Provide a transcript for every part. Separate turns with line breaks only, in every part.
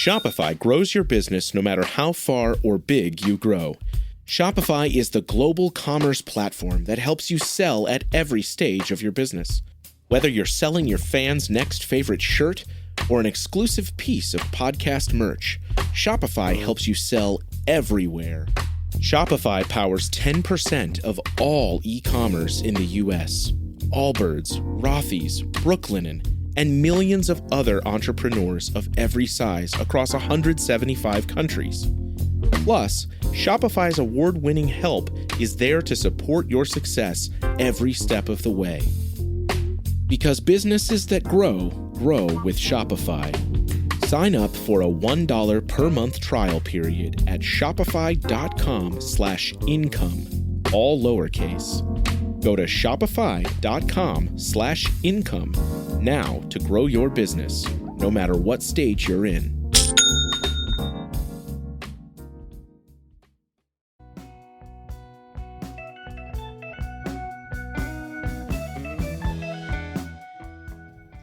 Shopify grows your business no matter how far or big you grow. Shopify is the global commerce platform that helps you sell at every stage of your business. Whether you're selling your fans' next favorite shirt or an exclusive piece of podcast merch, Shopify helps you sell everywhere. Shopify powers 10% of all e-commerce in the US. Allbirds, Rothy's, Brooklinen, and millions of other entrepreneurs of every size across 175 countries. Plus, Shopify's award-winning help is there to support your success every step of the way. Because businesses that grow, grow with Shopify. Sign up for a $1 per month trial period at shopify.com/income, all lowercase. Go to shopify.com/income now to grow your business, no matter what stage you're in.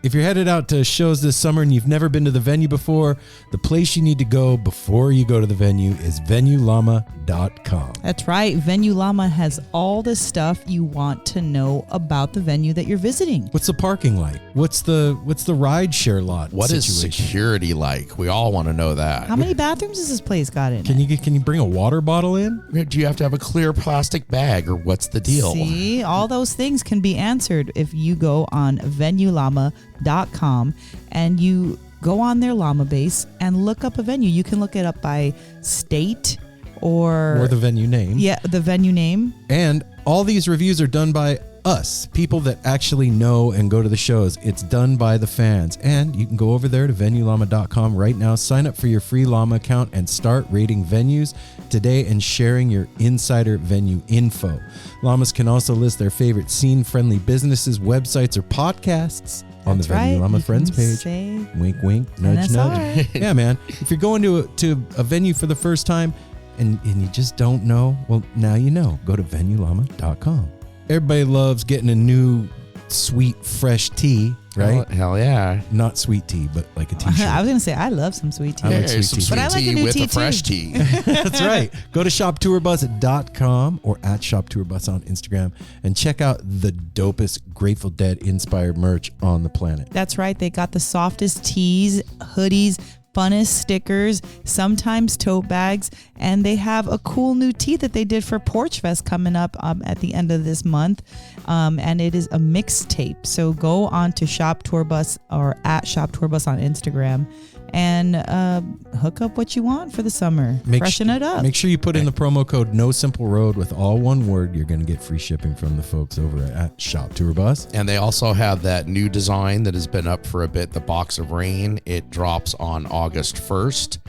If you're headed out to shows this summer and you've never been to the venue before, the place you need to go before you go to the venue is venuelama.com.
That's right. Venue Llama has all the stuff you want to know about the venue that you're visiting.
What's the parking like? What's the ride share lot?
What is
situation?
security like? We all want to know that.
How many bathrooms has this place got in?
Can you bring a water bottle in?
Do you have to have a clear plastic bag, or what's the deal?
See, all those things can be answered if you go on venuelama.com and you go on their llama base and look up a venue. You can look it up by state or
the venue name.
Yeah, the venue name.
And all these reviews are done by us, people that actually know and go to the shows. It's done by the fans. And you can go over there to venuelama.com right now, sign up for your free llama account, and start rating venues today and sharing your insider venue info. Llamas can also list their favorite scene-friendly businesses, websites, or podcasts on
That's
the Venue
right.
Llama
You
Friends
can
page.
say
Wink, wink, nudge, nudge.
NSR.
Yeah, man. If you're going to a venue for the first time and you just don't know, well, now you know. Go to venuelama.com. Everybody loves getting a new sweet, fresh tea, right?
Hell yeah.
Not sweet tea, but like a t-shirt.
I was going to say, I love some sweet tea.
I like
Hey,
sweet
some
tea.
sweet
But I like
tea
a new
with
tea
a fresh
too.
tea.
That's right. Go to shoptourbus.com or at shoptourbus on Instagram and check out the dopest Grateful Dead inspired merch on the planet.
That's right. They got the softest tees, hoodies, funnest stickers, sometimes tote bags, and they have a cool new tee that they did for Porch Fest coming up at the end of this month, and it is a mixtape. So go on to Shop Tour Bus or at Shop Tour Bus on Instagram and hook up what you want for the summer. Freshen it up.
Make sure you put in the promo code nosimpleroad with all one word. You're going to get free shipping from the folks over at Shop Tour Bus.
And they also have that new design that has been up for a bit, the Box of Rain. It drops on August 1st.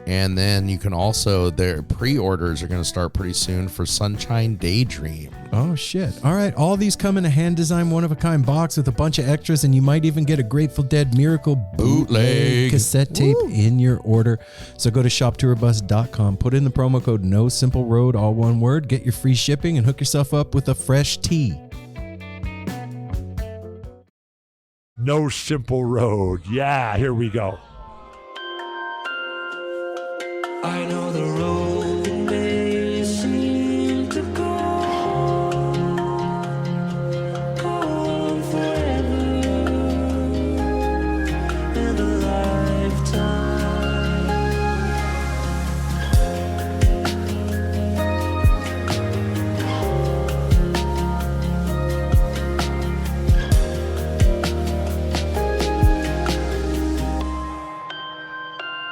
And then you can also, their pre-orders are going to start pretty soon for Sunshine Daydream.
Oh, shit. All right. All these come in a hand-designed, one-of-a-kind box with a bunch of extras, and you might even get a Grateful Dead Miracle bootleg cassette tape in your order. So go to shoptourbus.com, put in the promo code NOSIMPLEROAD, all one word, get your free shipping, and hook yourself up with a fresh tea.
No Simple Road. Yeah, here we go.
I know the road may seem to go on forever and a lifetime.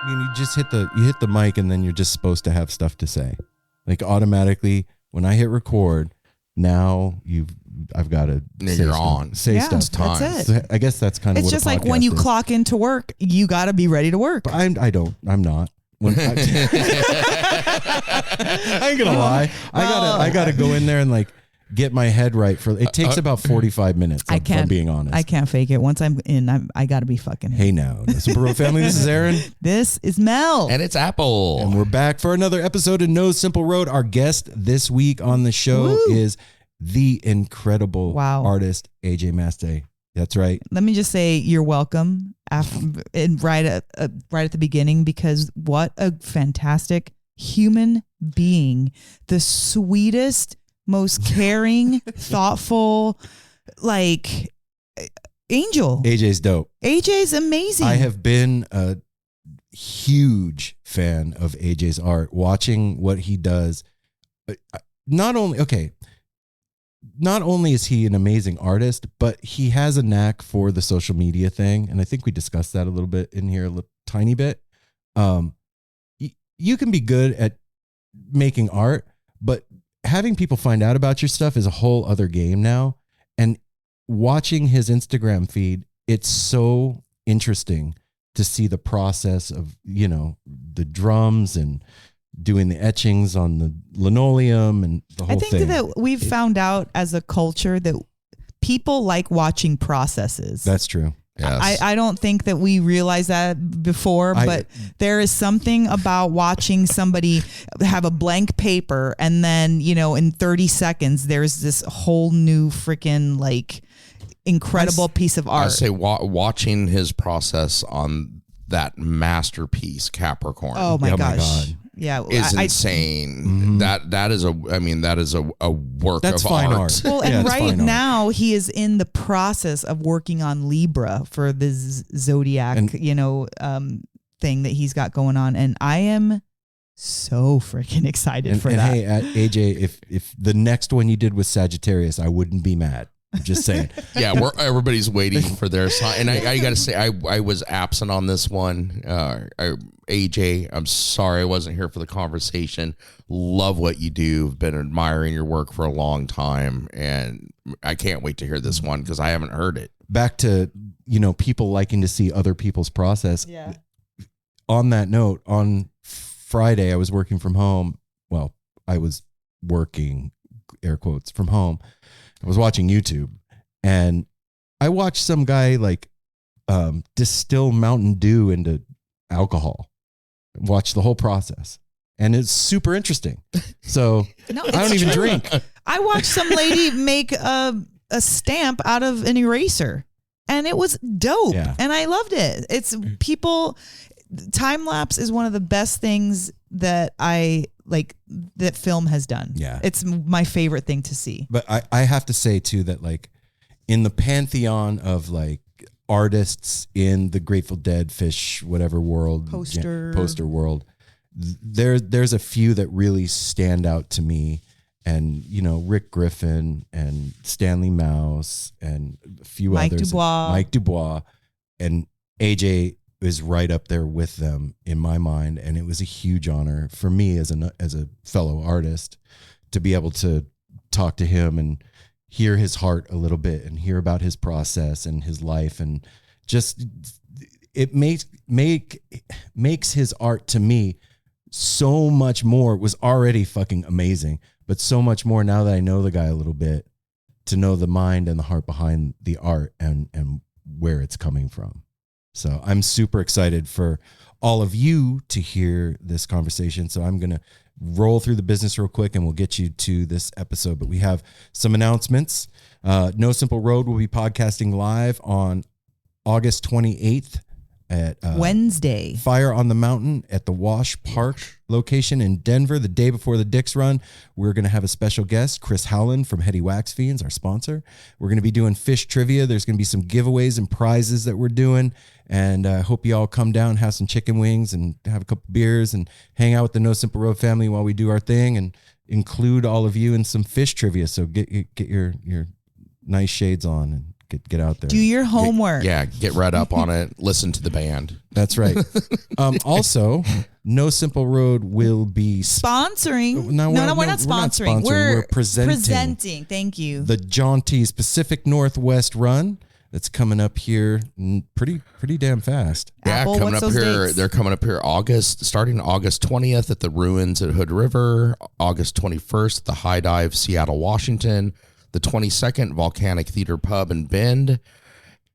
You just hit the mic, and then you're just supposed to have stuff to say. Like automatically, when I hit record, now I've got to say
You're
stuff.
on.
Say
Yeah,
stuff.
that's it.
So I guess that's kind of
It's
what
just
a
like when you
podcast is.
clock into work, you got to be ready to work.
But I'm not. When I ain't gonna lie. I gotta go in there and like get my head right for. It takes about 45 minutes.
I
if I'm
can't
being honest.
I can't fake it. Once I'm in, I got to be fucking.
Hey now, Super Bro family. This is Aaron,
This is Mel.
And it's Apple.
and we're back for another episode of No Simple Road. Our guest this week on the show
Woo.
is the incredible
Wow.
artist AJ Masthay. That's right.
Let me just say you're welcome right at the beginning, because what a fantastic human being. The sweetest, most caring, thoughtful, like angel.
AJ's dope.
AJ's amazing.
I have been a huge fan of AJ's art, watching what he does. Not only is he an amazing artist, but he has a knack for the social media thing. And I think we discussed that a little bit in here, tiny bit. You can be good at making art, but having people find out about your stuff is a whole other game now. And watching his Instagram feed, it's so interesting to see the process of, the drums and doing the etchings on the linoleum and the whole thing.
I think that we've found out as a culture that people like watching processes.
That's true.
Yes.
I don't think that we realized that before, but there is something about watching somebody have a blank paper and then, in 30 seconds, there's this whole new freaking incredible piece of art.
I say watching his process on that masterpiece, Capricorn.
Oh my gosh.
God.
Yeah,
is insane.
Mm-hmm.
That is a work
That's
of
fine
art.
Well, and
Yeah,
right now he is in the process of working on Libra for the zodiac, thing that he's got going on, and I am so freaking excited for that.
Hey, AJ, if the next one you did was Sagittarius, I wouldn't be mad. I'm just saying.
Yeah, everybody's waiting for their sign, and I got to say, I was absent on this one. AJ, I'm sorry I wasn't here for the conversation. Love what you do. Been admiring your work for a long time, and I can't wait to hear this one because I haven't heard it.
Back to people liking to see other people's process.
Yeah.
On that note, on Friday I was working from home. Well, I was working, air quotes, from home. I was watching YouTube, and I watched some guy distill Mountain Dew into alcohol. Watch the whole process, and it's super interesting. So
No,
I don't even drink.
I watched some lady make a stamp out of an eraser, and it was dope.
Yeah.
And I loved it. It's people. Time lapse is one of the best things that I like that film has done.
Yeah.
It's my favorite thing to see.
But I have to say too that in the pantheon of artists in the Grateful Dead, Phish, whatever world, poster world, there's a few that really stand out to me. And, Rick Griffin and Stanley Mouse and a few others. Mike Dubois. And AJ is right up there with them in my mind. And it was a huge honor for me as a fellow artist to be able to talk to him and hear his heart a little bit and hear about his process and his life. And just, it makes his art to me so much more. It was already fucking amazing, but so much more now that I know the guy a little bit, to know the mind and the heart behind the art and where it's coming from. So I'm super excited for all of you to hear this conversation. So I'm going to roll through the business real quick and we'll get you to this episode. But we have some announcements. No Simple Road will be podcasting live on August 28th at
Wednesday.
Fire on the Mountain at the Wash Park location in Denver. The day before the Dix Run, we're going to have a special guest, Chris Howland from Heady Wax Fiends, our sponsor. We're going to be doing Phish trivia. There's going to be some giveaways and prizes that we're doing. And I hope you all come down, have some chicken wings and have a couple beers and hang out with the No Simple Road family while we do our thing and include all of you in some Phish trivia. So get your nice shades on and get out there.
Do your homework.
Get read up on it. Listen to the band.
That's right. Also, No Simple Road will be
sponsoring.
No,
we're not sponsoring.
We're
presenting. Thank you.
The Jaunties Pacific Northwest Run. That's coming up here pretty damn fast.
Apple,
coming up here. Dates? They're coming up here starting August 20th at the Ruins at Hood River, August 21st at the High Dive, Seattle, Washington, the 22nd, Volcanic Theater Pub in Bend,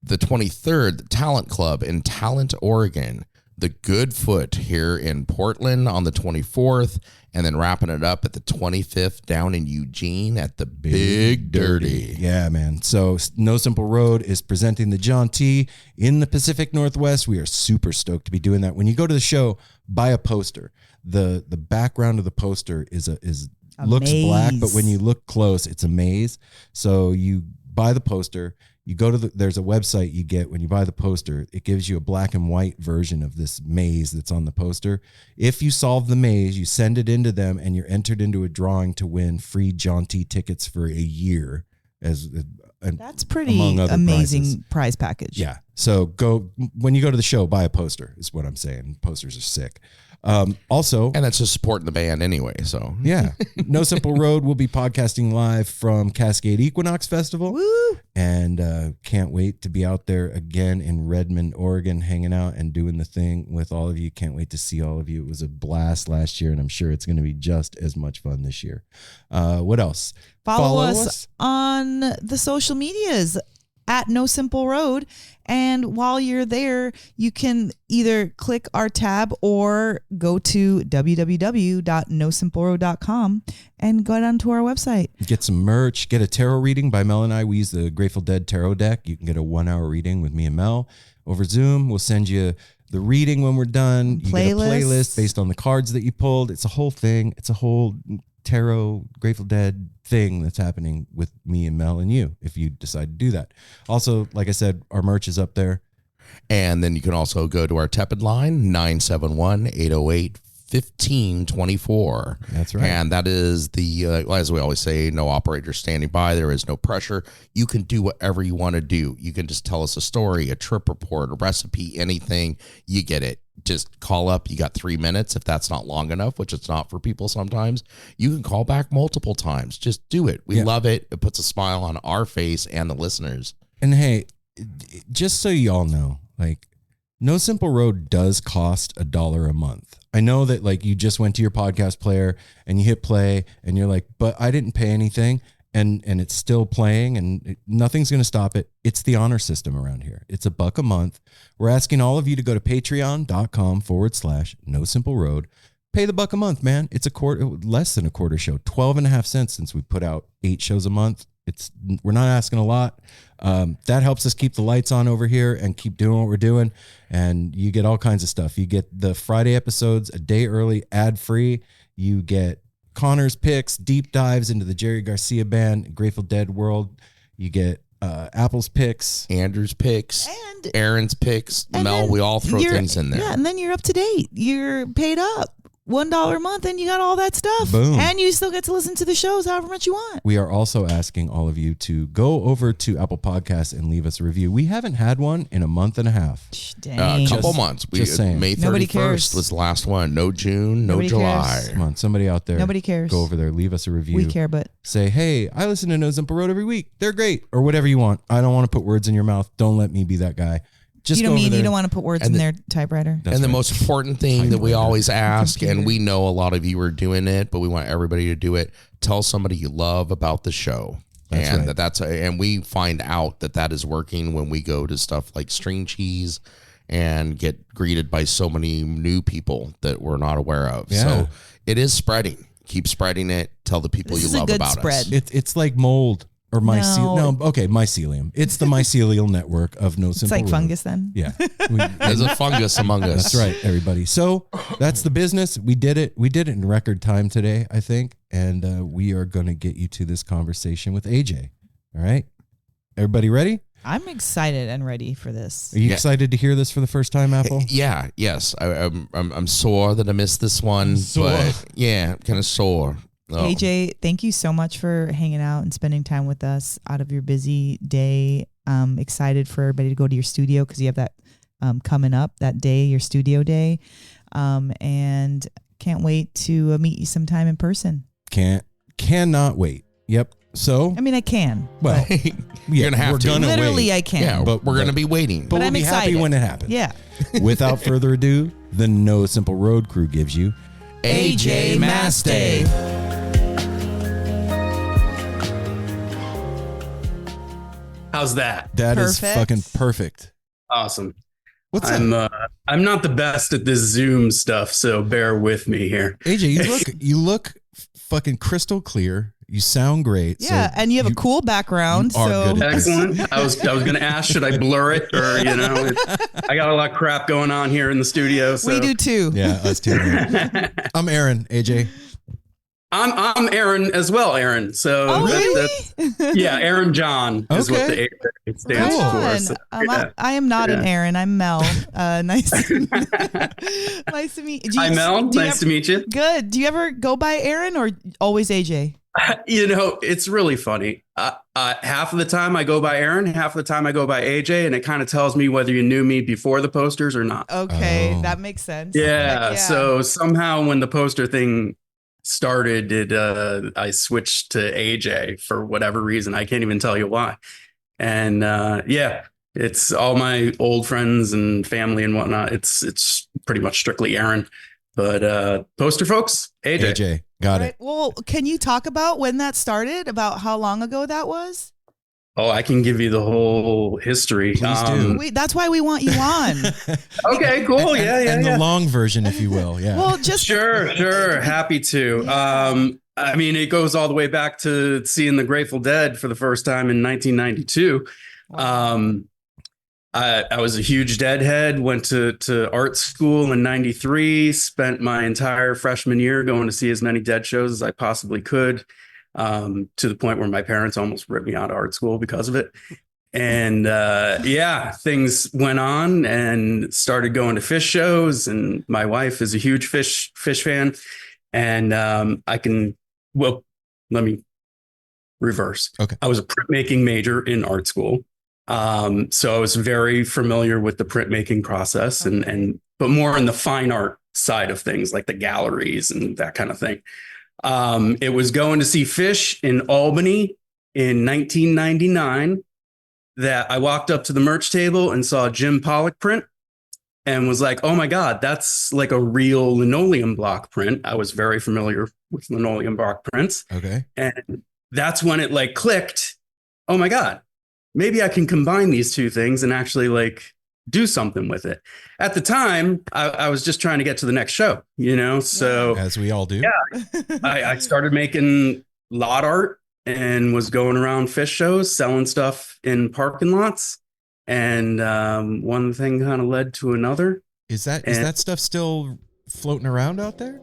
the 23rd, the Talent Club in Talent, Oregon, the Good Foot here in Portland on the 24th, and then wrapping it up at the 25th down in Eugene at the Big Dirty.
Yeah, man. So No Simple Road is presenting the John T in the Pacific Northwest. We are super stoked to be doing that. When you go to the show, buy a poster. The background of the poster is looks black, but when you look close, it's a maze. So you buy the poster. You go to there's a website you get when you buy the poster. It gives you a black and white version of this maze that's on the poster. If you solve the maze, you send it into them and you're entered into a drawing to win free John T tickets for a year.
That's pretty amazing prize package.
Yeah. So when you go to the show, buy a poster is what I'm saying. Posters are sick. Also,
and that's just supporting the band anyway. So
yeah, No Simple Road will be podcasting live from Cascade Equinox Festival.
Woo!
And can't wait to be out there again in Redmond, Oregon, hanging out and doing the thing with all of you. Can't wait to see all of you. It was a blast last year, and I'm sure it's going to be just as much fun this year. What else?
Follow us on the social medias at No Simple Road. And while you're there, you can either click our tab or go to www.nosimpleroad.com and go down to our website.
Get some merch. Get a tarot reading by Mel and I. We use the Grateful Dead tarot deck. You can get a 1-hour reading with me and Mel over Zoom. We'll send you the reading when we're done. You get a playlist based on the cards that you pulled. It's a whole thing. It's a whole tarot Grateful Dead thing that's happening with me and Mel and you if you decide to do that. Also, like I said, our merch is up there.
And then you can also go to our tepid line, 971-808-1524.
That's right.
And that is the, as we always say, no operator standing by. There is no pressure. You can do whatever you want to do. You can just tell us a story, a trip report, a recipe, anything. You get it. Just call up. You got 3 minutes. If that's not long enough, which it's not for people sometimes, you can call back multiple times. Just do it. We love it. It puts a smile on our face and the listeners.
And hey, just so y'all know, like, No Simple Road does cost $1 a month. I know that, like, you just went to your podcast player and you hit play and you're like, but I didn't pay anything. And it's still playing and nothing's going to stop it. It's the honor system around here. It's $1 a month. We're asking all of you to go to patreon.com/No Simple Road. Pay the $1 a month, man. It's less than a quarter show, 12.5 cents since we put out 8 shows a month. We're not asking a lot. That helps us keep the lights on over here and keep doing what we're doing. And you get all kinds of stuff. You get the Friday episodes a day early, ad free. You get Connor's picks, deep dives into the Jerry Garcia band, Grateful Dead world. You get Apple's picks,
Andrew's picks,
and
Aaron's picks. Mel, we all throw things in there.
Yeah, and then you're up to date. You're paid up. $1 a month and you got all that stuff.
Boom.
And you still get to listen to the shows however much you want.
We are also asking all of you to go over to Apple Podcasts and leave us a review. We haven't had one in a month and a half.
Dang.
A couple months.
Just saying.
May 31st was the last one. No June, no
Nobody
July.
cares.
Come on, somebody out there.
Nobody cares.
Go over there, leave us a review.
We care, but
say, hey, I listen to No Simple Road every week. They're great. Or whatever you want. I don't want to put words in your mouth. Don't let me be that guy. Just
you don't want to put words in their typewriter.
And the most important thing that we always ask, and we know a lot of you are doing it, but we want everybody to do it. Tell somebody you love about the show. And we find out that is working when we go to stuff like String Cheese and get greeted by so many new people that we're not aware of.
Yeah.
So it is spreading. Keep spreading it. Tell the people you love about us.
It's like mold. Or mycelium. It's the mycelial network of No Simple Road.
It's like fungus then?
Yeah.
There's a fungus among us.
That's right, everybody. So that's the business. We did it. We did it in record time today, I think. And we are going to get you to this conversation with AJ. All right? Everybody ready?
I'm excited and ready for this.
Are you excited to hear this for the first time, Apple?
Yeah, yes. I'm sore that I missed this one. But yeah, kind of sore. Oh.
AJ, thank you so much for hanging out and spending time with us out of your busy day. Excited for everybody to go to your studio because you have that coming up that day, your studio day. And can't wait to meet you sometime in person.
Cannot wait. Yep. So
I mean, I can.
Well,
you're gonna have to.
Literally,
wait.
I can.
Yeah, but we're gonna be waiting.
But we'll
I'm
be
excited.
happy when it happens.
Yeah.
Without further ado, the No Simple Road crew gives you
AJ Masthay.
How's that?
That is
Perfect.
fucking perfect.
Awesome.
What's
I'm
up?
I'm not the best at this Zoom stuff, so bear with me here.
AJ, you look fucking crystal clear. You sound great.
Yeah,
so
and you have a cool background.
you are
So
good at this.
Excellent. I was going to ask, should I blur it, or I got a lot of crap going on here in the studio. So.
we do too.
Yeah, us too. Man. I'm Aaron, AJ.
I'm Aaron as well, Aaron. So
Oh, really?
yeah, Aaron John is what the A stands
Right
for.
on.
So, yeah.
I am not an
Yeah.
Aaron. I'm Mel. Nice to meet you.
Hi, Mel. Nice to meet you.
Good. Do you ever go by Aaron or always AJ?
It's really funny. Half of the time I go by Aaron, half of the time I go by AJ, and it kind of tells me whether you knew me before the posters or not.
Okay,
Oh.
that makes sense.
Yeah.
Heck
So somehow when the poster thing started, I switched to AJ for whatever reason. I can't even tell you why. And it's all my old friends and family and whatnot. It's pretty much strictly Aaron. But poster folks, AJ.
AJ, got
Right.
it.
Well, can you talk about when that started? About how long ago that was?
Oh, I can give you the whole history.
Please do.
That's why we want you on.
Okay, cool.
And
Yeah.
the long version, if you will. Yeah.
Well, just
Sure. Happy to.
Yeah.
I mean, it goes all the way back to seeing the Grateful Dead for the first time in 1992. I was a huge Deadhead, went to art school in 93, spent my entire freshman year going to see as many Dead shows as I possibly could, to the point where my parents almost ripped me out of art school because of it. And things went on and started going to Phish shows. And my wife is a huge Phish fan. And let me reverse.
Okay.
I was a printmaking major in art school. So I was very familiar with the printmaking process but more in the fine art side of things, like the galleries and that kind of thing. It was going to see Phish in Albany in 1999 that I walked up to the merch table and saw a Jim Pollock print and was like, oh my God, that's like a real linoleum block print. I was very familiar with linoleum block prints.
Okay.
And that's when it like clicked. Oh my God, maybe I can combine these two things and actually like do something with it. At the time, I was just trying to get to the next show, So
As we all do.
yeah, I started making lot art and was going around Phish shows, selling stuff in parking lots. And one thing kind of led to another.
Is that stuff still floating around out there?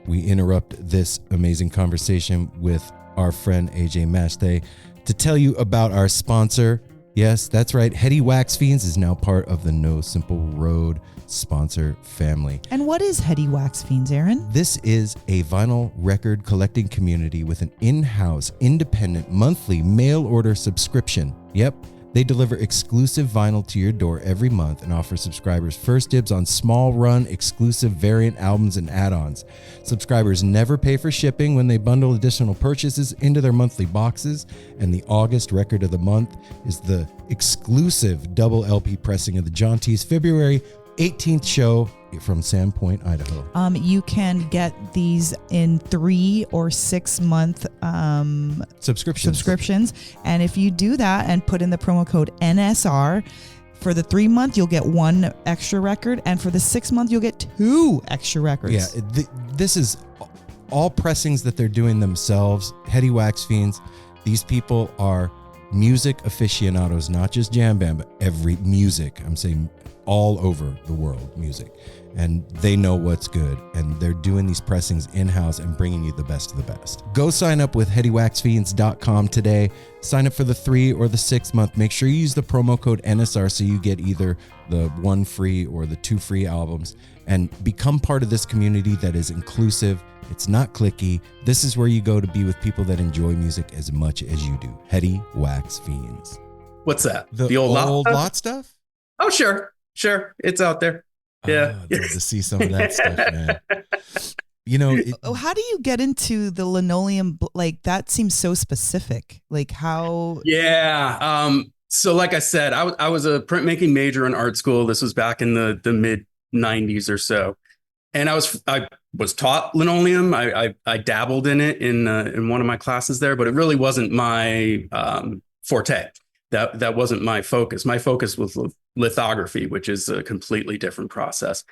We interrupt this amazing conversation with our friend AJ Masthay to tell you about our sponsor. Yes, that's right. Heady Wax Fiends is now part of the No Simple Road sponsor family.
And what is Heady Wax Fiends, Aaron?
This is a vinyl record collecting community with an in-house, independent, monthly mail order subscription. Yep. They deliver exclusive vinyl to your door every month and offer subscribers first dibs on small run exclusive variant albums and add-ons. Subscribers never pay for shipping when they bundle additional purchases into their monthly boxes, and the August record of the month is the exclusive double LP pressing of the John T's February 18th show from Sandpoint, Idaho.
You can get these in 3 or 6 month subscriptions. And if you do that and put in the promo code NSR, for the 3 month, you'll get 1 extra record. And for the 6 month, you'll get 2 extra records.
Yeah, this is all pressings that they're doing themselves. Heady Wax Fiends. These people are music aficionados, not just jam band, but every music. I'm saying all over the world music, and they know what's good, and they're doing these pressings in-house and bringing you the best of the best. Go sign up with headywaxfiends.com today. Sign up for the 3 or the 6 month. Make sure you use the promo code NSR so you get either the 1 free or the 2 free albums, and become part of this community that is inclusive. It's not cliquey. This is where you go to be with people that enjoy music as much as you do. Heady Wax Fiends.
What's that?
The
old
lot stuff?
Oh, sure. It's out there. Yeah.
I'd love to see some of that stuff, man.
How do you get into the linoleum? Like, that seems so specific. Like, how?
Yeah. So like I said, I was a printmaking major in art school. This was back in the mid 90s or so. And I was taught linoleum. I dabbled in it in one of my classes there, but it really wasn't my forte. that wasn't my focus. My focus was lithography, which is a completely different process.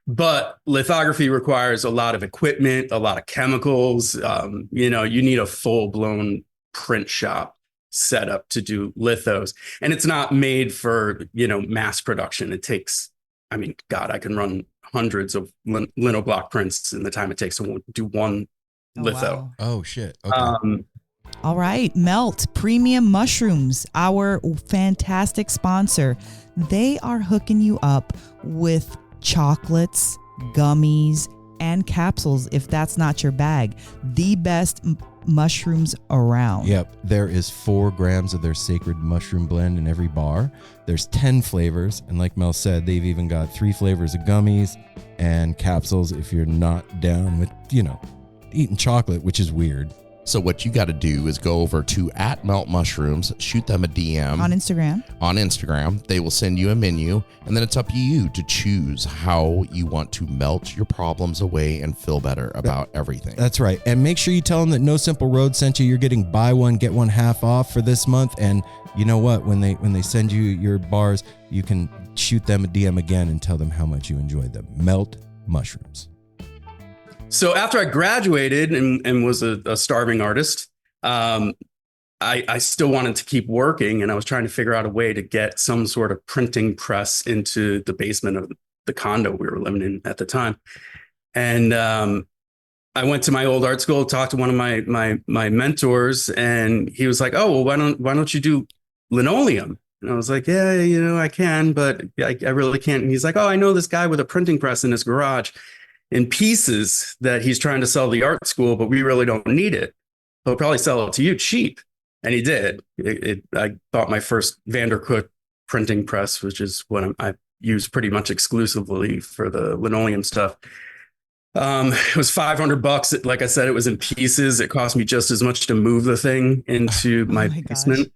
But lithography requires a lot of equipment, a lot of chemicals. You need a full-blown print shop set up to do lithos. And it's not made for, mass production. It takes, God, I can run hundreds of lino block prints in the time it takes to do one litho.
Wow.
Oh, shit. Okay.
All right, Melt Premium Mushrooms, our fantastic sponsor. They are hooking you up with chocolates, gummies, and capsules if that's not your bag. The best mushrooms around.
Yep. There is 4 grams of their sacred mushroom blend in every bar. There's 10 flavors. And like Mel said, they've even got 3 flavors of gummies and capsules if you're not down with, eating chocolate, which is weird.
So what you got to do is go over to @meltmushrooms, shoot them a DM
On Instagram.
They will send you a menu, and then it's up to you to choose how you want to melt your problems away and feel better about everything.
That's right. And make sure you tell them that No Simple Road sent you. You're getting buy one, get one half off for this month. And you know what? When they send you your bars, you can shoot them a DM again and tell them how much you enjoyed them. Melt Mushrooms.
So after I graduated and was a starving artist, I still wanted to keep working, and I was trying to figure out a way to get some sort of printing press into the basement of the condo we were living in at the time. And I went to my old art school, talked to one of my mentors, and he was like, "Oh, well, why don't you do linoleum?" And I was like, "Yeah, I can, but I really can't." And he's like, "Oh, I know this guy with a printing press in his garage in pieces that he's trying to sell the art school, but we really don't need it. He'll probably sell it to you cheap." And he did. I bought my first Vandercook printing press, which is what I use pretty much exclusively for the linoleum stuff. It was $500. Like I said, it was in pieces. It cost me just as much to move the thing into my basement.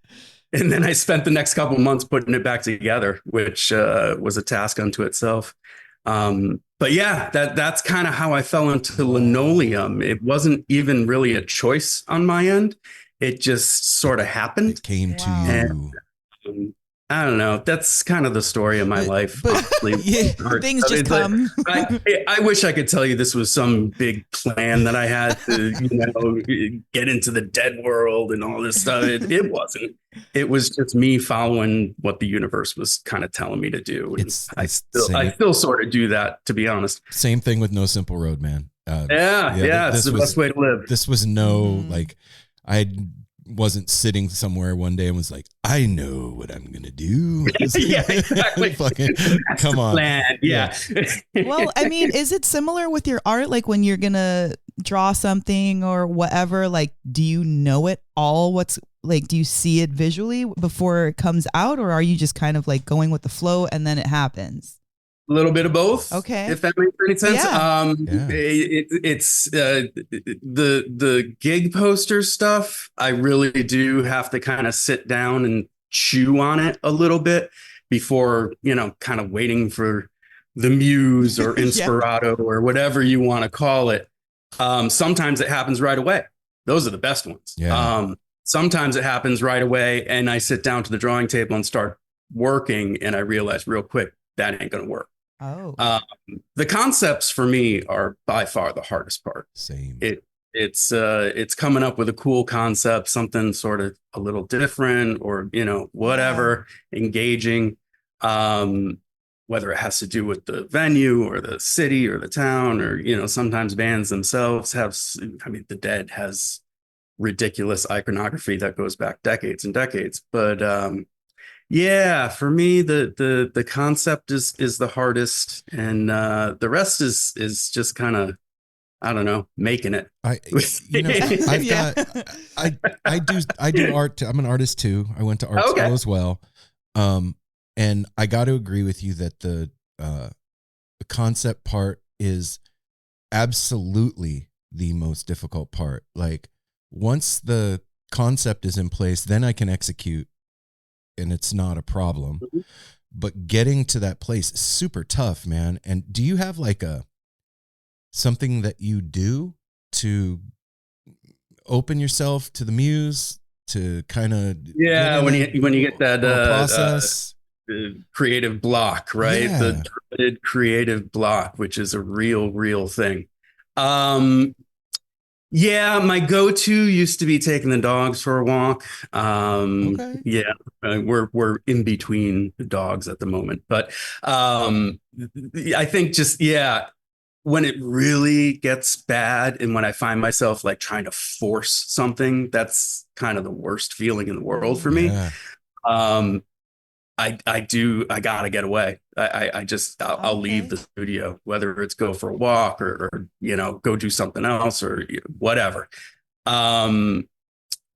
And then I spent the next couple of months putting it back together, which was a task unto itself. But yeah, that's kind of how I fell into linoleum. It wasn't even really a choice on my end. It just sort of happened.
It came to you.
And, I don't know. That's kind of the story of my life.
Things just come.
I wish I could tell you this was some big plan that I had to, get into the dead world and all this stuff. It wasn't. It was just me following what the universe was kind of telling me to do. And I still sort of do that, to be honest.
Same thing with No Simple Road, man.
It's the best way to live.
This was I wasn't sitting somewhere one day and was like, I know what I'm gonna do.
Yeah, exactly.
Come on.
Plan. Yeah.
Well, is it similar with your art? Like when you're gonna draw something or whatever, like, do you know it all? Do you see it visually before it comes out, or are you just kind of like going with the flow and then it happens?
A little bit of both.
Okay.
If that makes any sense.
Yeah.
It's the gig poster stuff. I really do have to kind of sit down and chew on it a little bit before, kind of waiting for the muse or inspirato or whatever you want to call it. Sometimes it happens right away. Those are the best ones.
Yeah.
Sometimes it happens right away and I sit down to the drawing table and start working and I realize real quick that ain't going to work.
Oh.
The concepts for me are by far the hardest part.
Same.
It's coming up with a cool concept, something sort of a little different or, whatever, engaging, whether it has to do with the venue or the city or the town or, sometimes bands themselves have, the Dead has ridiculous iconography that goes back decades and decades. But yeah, for me, the concept is the hardest, and the rest is just kind of, I don't know, making it.
I do art too. I'm an artist too. I went to art school as well. And I got to agree with you that the concept part is absolutely the most difficult part. Like once the concept is in place, then I can execute and it's not a problem. Mm-hmm. But getting to that place is super tough, man. And do you have like something that you do to open yourself to the muse to kind of
when you get that
process.
Creative block, right?
Yeah.
The dreaded creative block, which is a real thing. Yeah, my go-to used to be taking the dogs for a walk.
Okay.
Yeah, we're in between the dogs at the moment, but I think when it really gets bad and when I find myself like trying to force something, that's kind of the worst feeling in the world for me.
Yeah.
I gotta get away. I'll leave the studio, whether it's go for a walk or go do something else or whatever.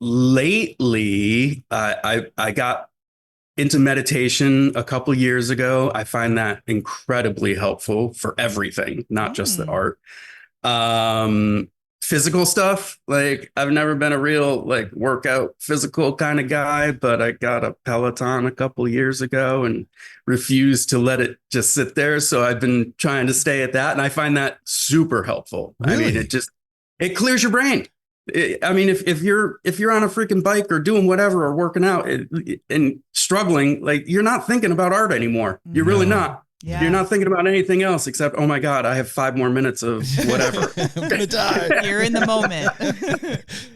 Lately, I got into meditation a couple years ago. I find that incredibly helpful for everything, not just the art. Physical stuff, like I've never been a real like workout physical kind of guy, but I got a Peloton a couple years ago and refused to let it just sit there. So I've been trying to stay at that, and I find that super helpful.
Really?
I mean, it clears your brain. I mean, if you're on a freaking bike or doing whatever or working out and struggling, like you're not thinking about art anymore. You're really not.
Yeah.
You're not thinking about anything else except, oh my God, I have 5 more minutes of whatever.
I'm gonna die.
You're in the moment.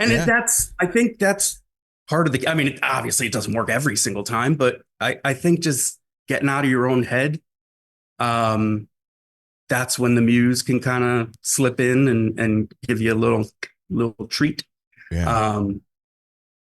And I think that's part of I mean, obviously it doesn't work every single time, but I think just getting out of your own head, that's when the muse can kind of slip in and give you a little treat.
Yeah.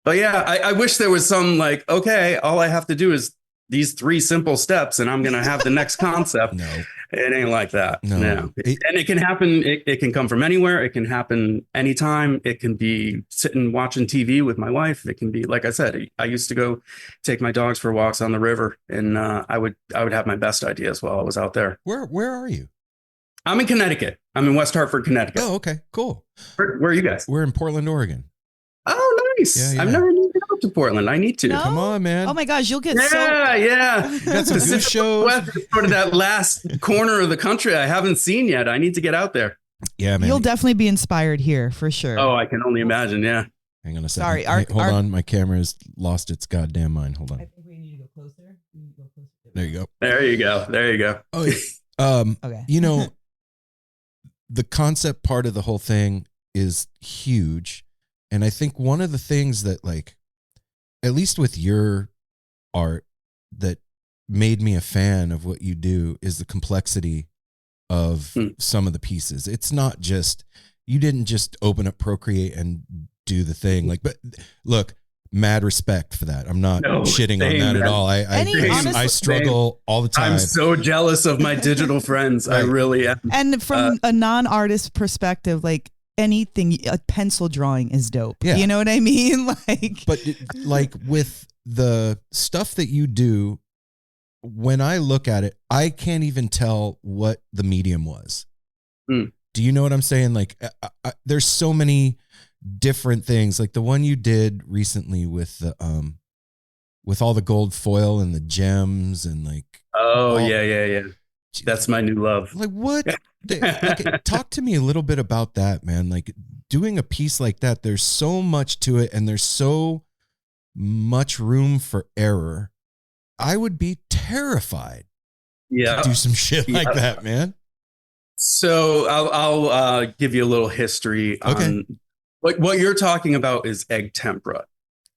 But yeah, I wish there was some like, okay, all I have to do is these 3 simple steps and I'm going to have the next concept.
No,
it ain't like that.
No.
And it can happen. It can come from anywhere. It can happen anytime. It can be sitting watching TV with my wife. It can be, like I said, I used to go take my dogs for walks on the river, and I would have my best ideas while I was out there.
Where are you?
I'm in Connecticut. I'm in West Hartford, Connecticut.
Oh, okay, cool.
Where are you guys?
We're in Portland, Oregon.
Oh, nice.
Yeah.
I've never moved out to Portland. I need to.
No?
Come on, man.
Oh my gosh, you'll get
Yeah.
You got some goose shows.
West is sort of that last corner of the country I haven't seen yet. I need to get out there.
Yeah, man.
You'll definitely be inspired here for sure.
Oh, I can only imagine. Yeah.
Hang on a second.
Sorry,
Hold on. My camera's lost its goddamn mind. Hold on.
I think we need to go closer.
There you go.
There you go. There you go.
Oh, yeah.
Okay.
You know, the concept part of the whole thing is huge. And I think one of the things that, like, at least with your art, that made me a fan of what you do is the complexity of some of the pieces. It's not just, you didn't just open up Procreate and do the thing. Like, but look, mad respect for that. I'm not shitting on that at all. I struggle all the time.
I'm so jealous of my digital friends. Right. I really am.
And from a non-artist perspective, like, anything, a pencil drawing is dope.
Yeah.
You know what I mean?
But like with the stuff that you do, when I look at it, I can't even tell what the medium was. Do you know what I'm saying? Like, there's so many different things. Like the one you did recently with the with all the gold foil and the gems and like.
Oh yeah. That's my new love.
Like what? Like, talk to me a little bit about that, man. Like doing a piece like that, there's so much to it and there's so much room for error. I would be terrified to do some shit like that, man.
So I'll give you a little history on what you're talking about is egg tempera,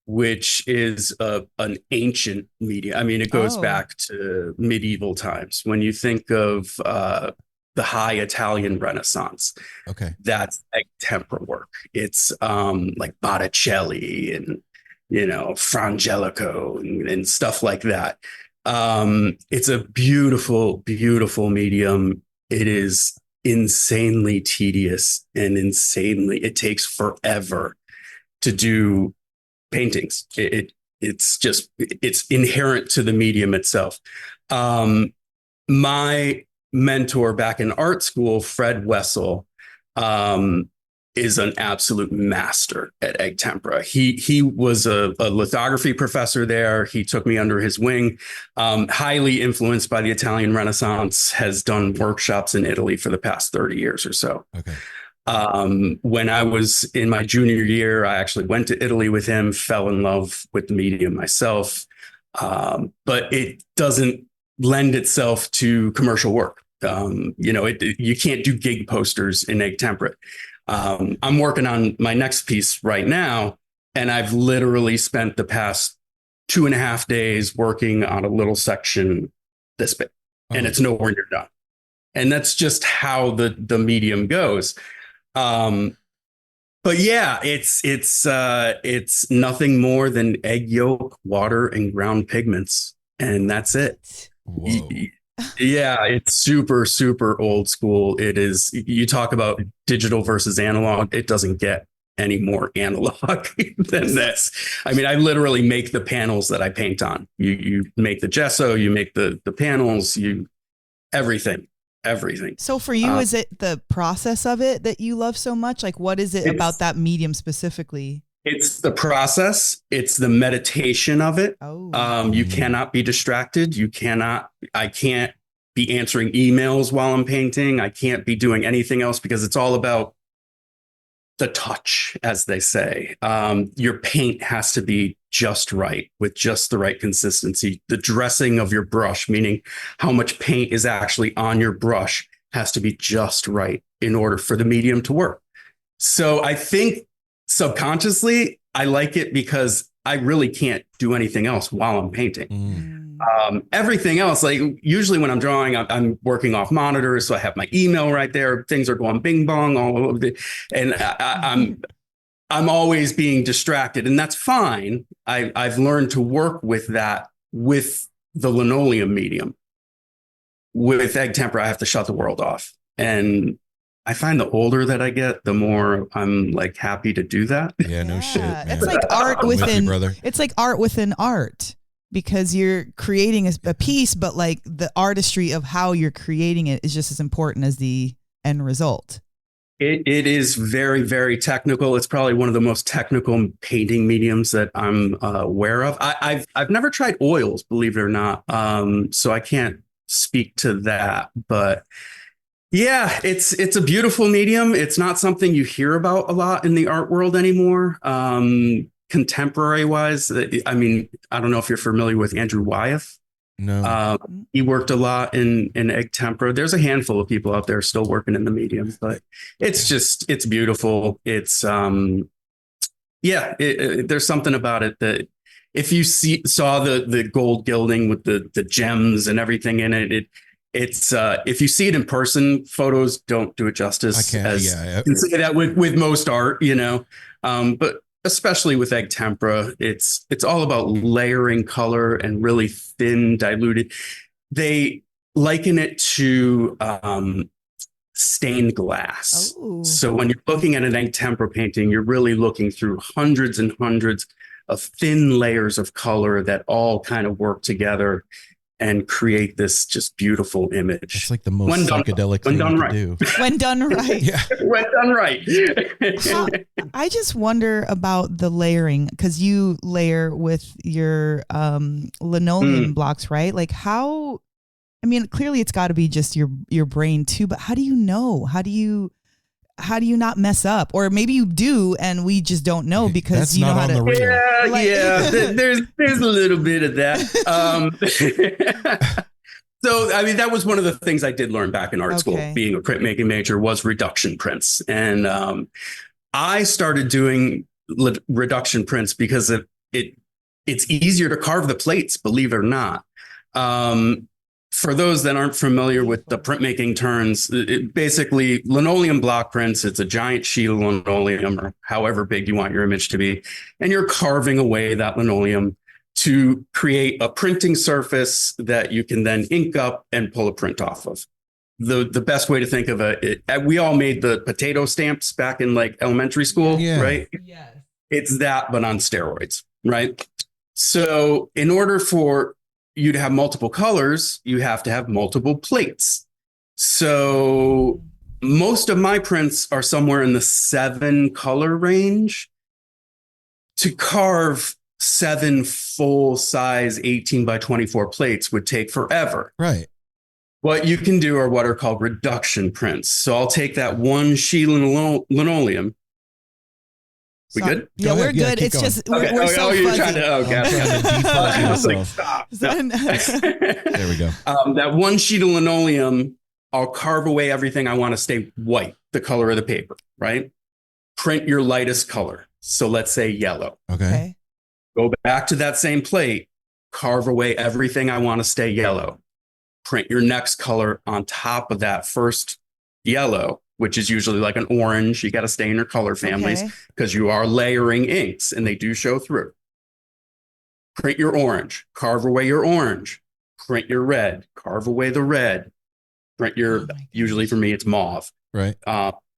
which is an ancient media. I mean, it goes back to medieval times. When you think of the high Italian Renaissance, that's egg tempera work. It's like Botticelli and Frangelico and stuff like that. It's a beautiful, beautiful medium. It is insanely tedious and it takes forever to do paintings. It's inherent to the medium itself. My mentor back in art school, Fred Wessel, is an absolute master at egg tempera. He was a lithography professor there. He took me under his wing, highly influenced by the Italian Renaissance, has done workshops in Italy for the past 30 years or so. When I was in my junior year, I actually went to Italy with him, fell in love with the medium myself. But it doesn't lend itself to commercial work. You can't do gig posters in egg temperate. I'm working on my next piece right now, and I've literally spent the past 2.5 days working on a little section this big, and it's nowhere near done. And that's just how the medium goes. But yeah, it's nothing more than egg yolk, water, and ground pigments, and that's it.
Whoa.
Yeah, it's super, super old school. It is. You talk about digital versus analog. It doesn't get any more analog than this. I mean, I literally make the panels that I paint on. You make the gesso, you make the panels, everything.
So for you, is it the process of it that you love so much? Like, what is it about that medium specifically?
It's the process. It's the meditation of it.
Oh.
You cannot be distracted. I can't be answering emails while I'm painting. I can't be doing anything else because it's all about the touch, as they say. Your paint has to be just right, with just the right consistency. The dressing of your brush, meaning how much paint is actually on your brush, has to be just right in order for the medium to work. So I think subconsciously, I like it because I really can't do anything else while I'm painting. Everything else, like usually when I'm drawing, I'm working off monitors, so I have my email right there. Things are going bing bong all over, and I'm always being distracted, and that's fine. I've learned to work with that with the linoleum medium. With egg tempera, I have to shut the world off, and I find the older that I get, the more I'm like happy to do that.
Yeah, no shit, man.
It's like art within.
brother.
It's like art within art, because you're creating a piece, but like the artistry of how you're creating it is just as important as the end result.
It is very, very technical. It's probably one of the most technical painting mediums that I'm aware of. I've never tried oils, believe it or not. So I can't speak to that, but yeah, it's a beautiful medium. It's not something you hear about a lot in the art world anymore. Contemporary wise, I mean, I don't know if you're familiar with Andrew Wyeth.
No.
He worked a lot in egg tempera. There's a handful of people out there still working in the medium, but it's beautiful. It's there's something about it that if you saw the gold gilding with the gems and everything in it, it's if you see it in person, photos don't do it justice.
I can
say that with most art, but especially with egg tempera, it's all about layering color and really thin, diluted. They liken it to stained glass.
Oh.
So when you're looking at an egg tempera painting, you're really looking through hundreds and hundreds of thin layers of color that all kind of work together and create this just beautiful image.
It's like the most psychedelic thing you could do.
When done right.
Yeah.
When done right.
I just wonder about the layering, because you layer with your linoleum blocks, right? Like how, I mean, clearly it's got to be just your brain too, but how do you know? How do you not mess up? Or maybe you do and we just don't know because
That's
you know
not
how
on
to.
the reel.
There's a little bit of that. So, I mean, that was one of the things I did learn back in art school, being a printmaking major, was reduction prints. And I started doing reduction prints because it's easier to carve the plates, believe it or not. For those that aren't familiar with the printmaking terms, basically linoleum block prints, it's a giant sheet of linoleum or however big you want your image to be. And you're carving away that linoleum to create a printing surface that you can then ink up and pull a print off of. The best way to think of it, we all made the potato stamps back in like elementary school, right?
Yes.
It's that, but on steroids, right? So in order for you to have multiple colors, you have to have multiple plates. So most of my prints are somewhere in the 7 color range. To carve 7 full size 18 by 24 plates would take forever.
Right.
What you can do are what are called reduction prints. So I'll take that one sheet of linoleum. We good?
Yeah,
Go
we're
ahead. Yeah,
good.
keep
It's
going.
just we're so
you're
fuzzy.
trying to. Oh,
I'm
God.
trying to defuzz
I was like,
myself.
stop.
There we go.
That one sheet of linoleum, I'll carve away everything I want to stay white, the color of the paper, right? Print your lightest color. So let's say yellow.
Okay.
Go back to that same plate, carve away everything I want to stay yellow. Print your next color on top of that first yellow, which is usually like an orange. You got to stay in your color families because you are layering inks and they do show through. Print your orange, carve away your orange, print your red, carve away the red, print your, usually for me, it's mauve.
Right.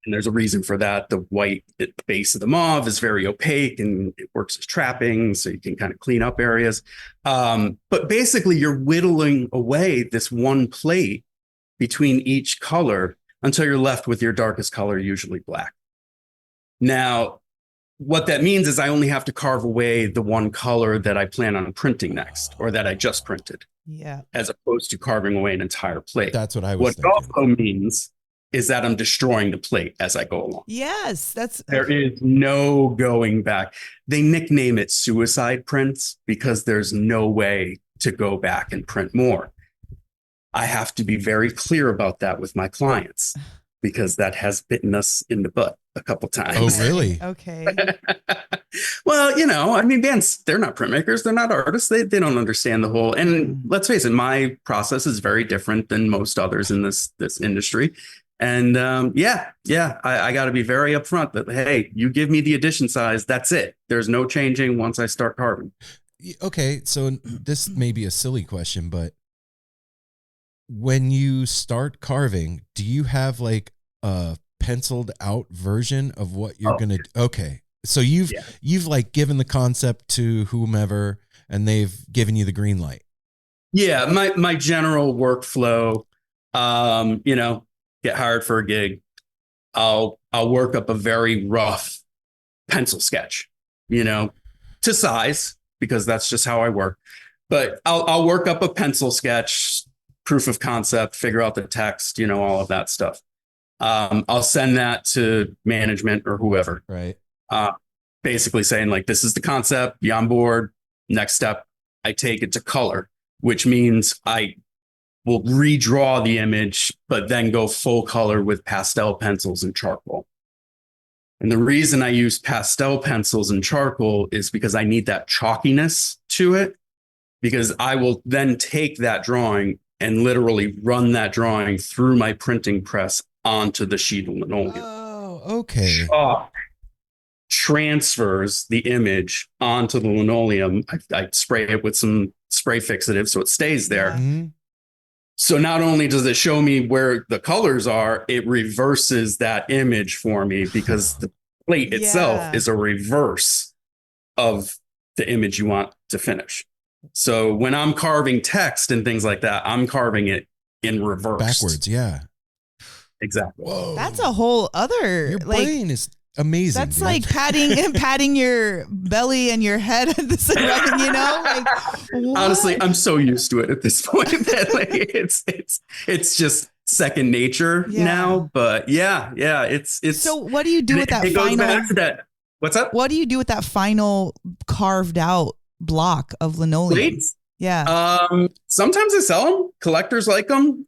And there's a reason for that. The white at the base of the mauve is very opaque and it works as trapping, so you can kind of clean up areas. But basically, you're whittling away this one plate between each color until you're left with your darkest color, usually black. Now, what that means is I only have to carve away the one color that I plan on printing next or that I just printed.
Yeah.
As opposed to carving away an entire plate.
That's what I was
thinking. What
thinking.
it also means is that I'm destroying the plate as I go along.
Yes,
there is no going back. They nickname it suicide prints because there's no way to go back and print more. I have to be very clear about that with my clients because that has bitten us in the butt a couple times.
Oh, really?
Okay.
Well, I mean, bands, they're not printmakers. They're not artists. They don't understand the whole, and let's face it, my process is very different than most others in this industry. And I got to be very upfront that, hey, you give me the edition size. That's it. There's no changing once I start carving.
Okay. So this may be a silly question, but when you start carving, do you have like a penciled out version of what you're going to do? Okay. So you've like given the concept to whomever and they've given you the green light.
Yeah. My general workflow, get hired for a gig, I'll work up a very rough pencil sketch, to size, because that's just how I work. But I'll work up a pencil sketch, proof of concept, figure out the text, all of that stuff. I'll send that to management or whoever.
Right.
Basically saying like, this is the concept, you on board. Next step, I take it to color, which means I will redraw the image, but then go full color with pastel pencils and charcoal. And the reason I use pastel pencils and charcoal is because I need that chalkiness to it, because I will then take that drawing and literally run that drawing through my printing press onto the sheet of linoleum.
Oh, okay.
Transfers the image onto the linoleum. I spray it with some spray fixative so it stays there.
Mm-hmm.
So not only does it show me where the colors are, it reverses that image for me because the plate itself is a reverse of the image you want to finish. So when I'm carving text and things like that, I'm carving it in reverse.
Backwards, yeah.
Exactly.
Whoa.
That's a whole other
Your brain is amazing.
That's
dude.
like patting your belly and your head at the same time, what?
Honestly, I'm so used to it at this point that like, it's just second nature now. But it's.
So what do you do with that
it
final?
Goes back to that. What's up?
What do you do with that final carved out block of linoleum?
Plates?
Yeah.
Sometimes I sell them. Collectors like them.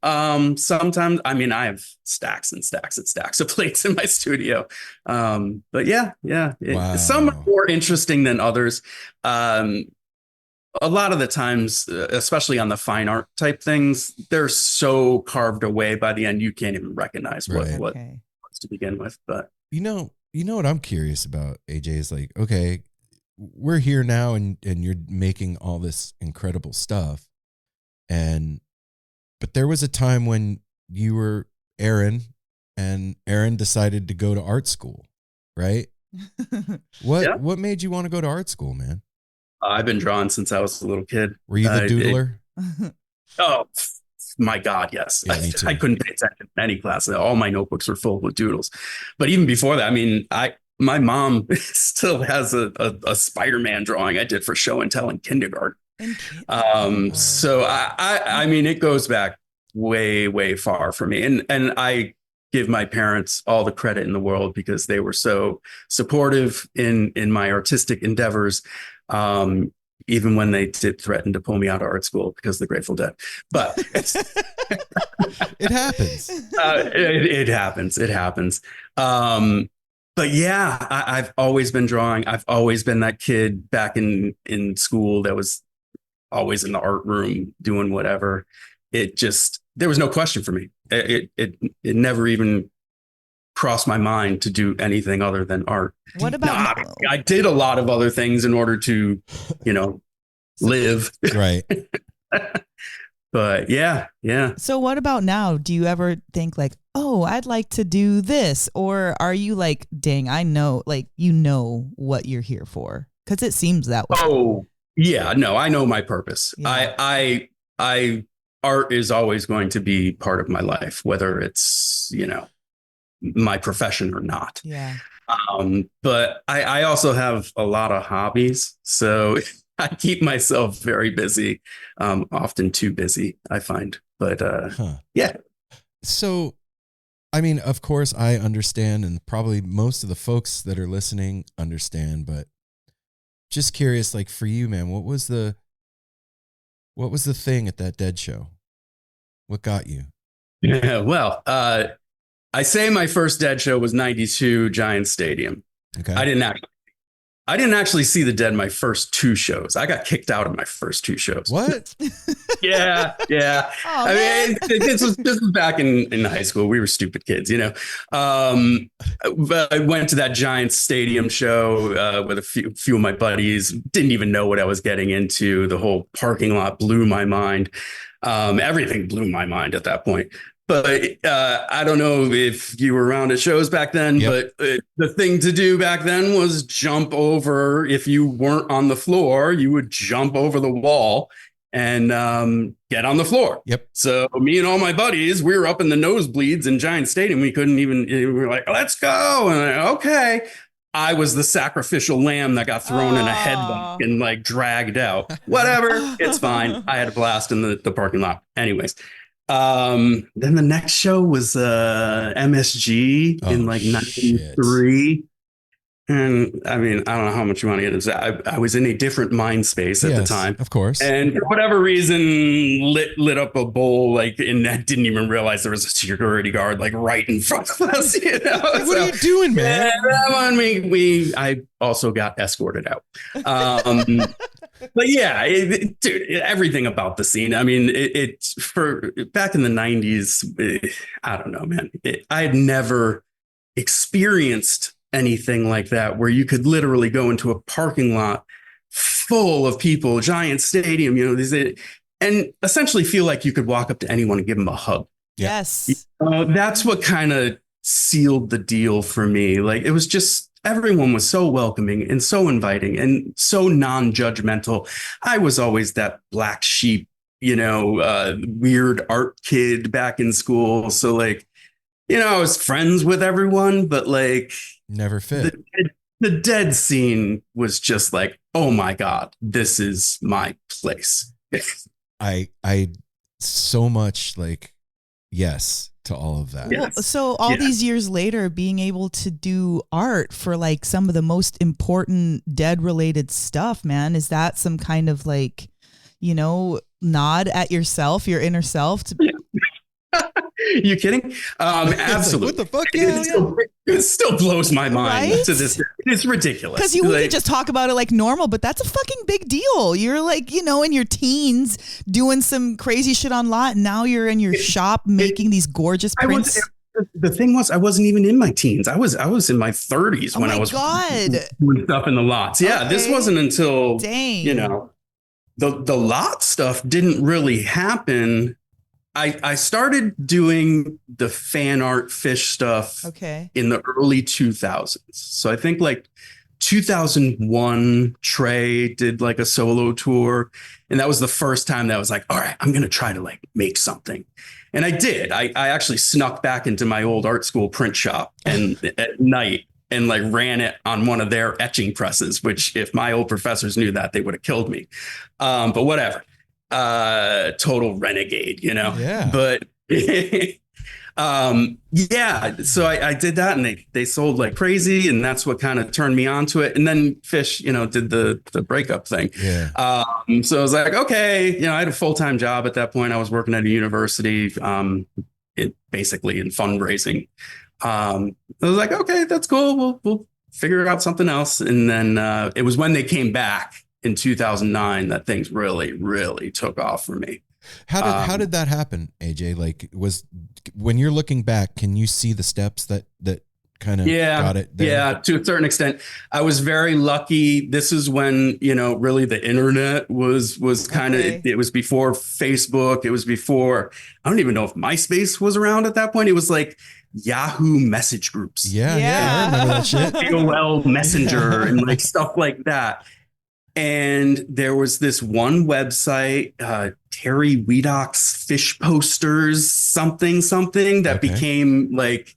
Sometimes, I mean, I have stacks and stacks and stacks of plates in my studio. But
Wow.
Some are more interesting than others. A lot of the times, especially on the fine art type things, they're so carved away by the end, you can't even recognize what's to begin with. But
you know what I'm curious about, AJ, is like, okay, we're here now and you're making all this incredible stuff. But there was a time when you were Aaron and Aaron decided to go to art school, right? What made you want to go to art school, man?
I've been drawing since I was a little kid.
Were you the doodler?
Oh my God, yes.
Yeah, me too.
I couldn't pay attention to any class. All my notebooks were full with doodles. But even before that, I mean, my mom still has a Spider-Man drawing I did for show and tell in kindergarten. So I mean, it goes back way, way far for me. And I give my parents all the credit in the world because they were so supportive in my artistic endeavors. Even when they did threaten to pull me out of art school because of the Grateful Dead. But
it happens.
It happens. It happens. But yeah, I've always been drawing. I've always been that kid back in school that was always in the art room doing whatever. There was no question for me. It never even crossed my mind to do anything other than art.
What about
I did a lot of other things in order to, live.
Right.
But yeah.
So what about now? Do you ever think like, oh, I'd like to do this? Or are you like, dang, I know, like, what you're here for? Because it seems that way.
Oh, yeah. No, I know my purpose.
Yeah.
I art is always going to be part of my life, whether it's, my profession or not.
Yeah.
But I also have a lot of hobbies. So I keep myself very busy, often too busy, I find. But yeah.
So, I mean, of course, I understand, and probably most of the folks that are listening understand, but just curious, like for you, man, what was the thing at that Dead show? What got you?
Yeah, well, I say my first Dead show was 92 Giant Stadium.
Okay.
I didn't actually see the Dead my first 2 shows. I got kicked out of my first 2 shows.
What?
Yeah.
Oh,
I mean, this was back in high school. We were stupid kids, But I went to that Giant Stadium show with a few of my buddies. Didn't even know what I was getting into. The whole parking lot blew my mind. Everything blew my mind at that point. But I don't know if you were around at shows back then,
Yep.
but the thing to do back then was jump over. If you weren't on the floor, you would jump over the wall and get on the floor.
Yep.
So me and all my buddies, we were up in the nosebleeds in Giant Stadium. We were like, let's go. And okay. I was the sacrificial lamb that got thrown in a headlock and like dragged out. Whatever. It's fine. I had a blast in the parking lot. Anyways. Then the next show was MSG in like 93. And I mean, I don't know how much you want to get into that. I was in a different mind space at the time.
Of course.
And for whatever reason, lit up a bowl, and I didn't even realize there was a security guard like right in front of us.
What are you doing, man?
Yeah, that one, I also got escorted out. But yeah, dude, everything about the scene. I mean, it's for back in the 90s. I don't know, man. I had never experienced anything like that where you could literally go into a parking lot full of people, Giant Stadium, and essentially feel like you could walk up to anyone and give them a hug.
Yes.
That's what kind of sealed the deal for me. Like it was just, everyone was so welcoming and so inviting and so non-judgmental. I was always that black sheep, weird art kid back in school. So like, I was friends with everyone, but like
never fit.
The Dead scene was just like, oh my God, this is my place.
I so much like yes to all of that.
Yes.
Well, so all these years later, being able to do art for like some of the most important Dead related stuff, man, is that some kind of like, nod at yourself, your inner self?
You kidding? Absolutely.
What the fuck?
It still blows my mind
Right?
to this day. It's ridiculous.
Because we could just talk about it like normal, but that's a fucking big deal. You're like, in your teens doing some crazy shit on lot, and now you're in your shop making these gorgeous prints.
The thing was, I wasn't even in my teens. I was in my 30s when I was doing stuff in the lots. Yeah, this wasn't until the lot stuff didn't really happen. I started doing the fan art Phish stuff in the early 2000s. So I think like 2001, Trey did like a solo tour. And that was the first time that I was like, all right, I'm going to try to like make something. And I did. I actually snuck back into my old art school print shop and at night and like ran it on one of their etching presses, which if my old professors knew that, they would have killed me. But whatever. total renegade, you know?
Yeah.
But yeah, so I did that, and they sold like crazy, and that's what kind of turned me onto it. And then Phish, you know, did the breakup thing.
Yeah.
So I was like, okay, you know, I had a full-time job at that point. I was working at a university, basically in fundraising. I was like, okay, that's cool. We'll figure out something else. And then it was when they came back in 2009 that things really, really took off for me.
How did that happen, AJ? Like, when you're looking back, can you see the steps that kind of got it there?
Yeah, to a certain extent. I was very lucky. This is when, you know, really the internet was kind of, it was before Facebook. It was before, I don't even know if MySpace was around at that point. It was like Yahoo message groups.
Yeah, I remember that shit.
AOL Messenger and like stuff like that. And there was this one website, Terry Weedock's Phish Posters, something that became like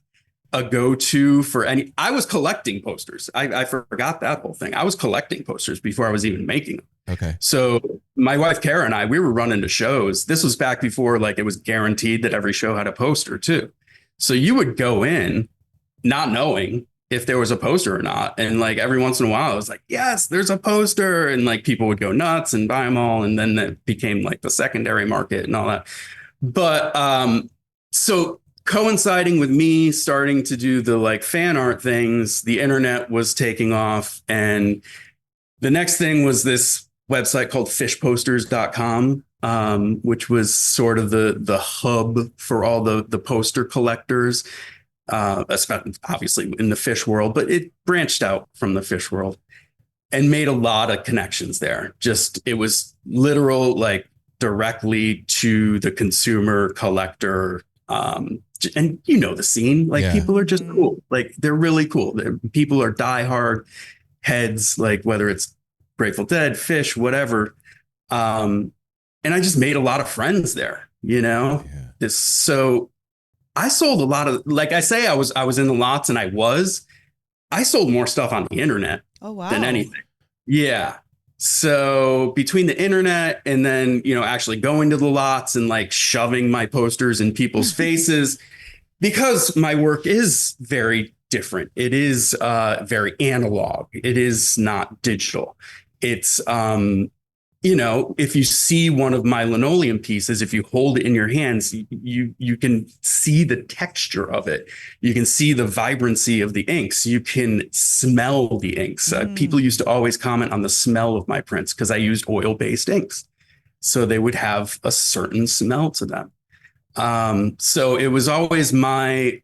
a go-to for any. I was collecting posters. I forgot that whole thing. I was collecting posters before I was even making them.
Okay.
So my wife Kara and I, we were running to shows. This was back before like it was guaranteed that every show had a poster too. So you would go in not knowing if there was a poster or not. And like every once in a while, I was like, yes, there's a poster. And like people would go nuts and buy them all. And then that became like the secondary market and all that. But so coinciding with me starting to do the like fan art things, the internet was taking off. And the next thing was this website called fishposters.com, which was sort of the hub for all the poster collectors. Obviously in the Phish world, but it branched out from the Phish world and made a lot of connections there. Just, it was literal, like directly to the consumer collector. And you know, the scene, like people are just cool. Like they're really cool. People are diehard heads, like whether it's Grateful Dead, Phish, whatever. And I just made a lot of friends there, you know, so I sold a lot of, like I say, I was in the lots, and I sold more stuff on the internet than anything. Yeah. So between the internet and then, you know, actually going to the lots and like shoving my posters in people's faces, because my work is very different. It is very analog. It is not digital. It's, you know, if you see one of my linoleum pieces, if you hold it in your hands, you can see the texture of it. You can see the vibrancy of the inks. You can smell the inks. People used to always comment on the smell of my prints because I used oil-based inks. So they would have a certain smell to them. So it was always my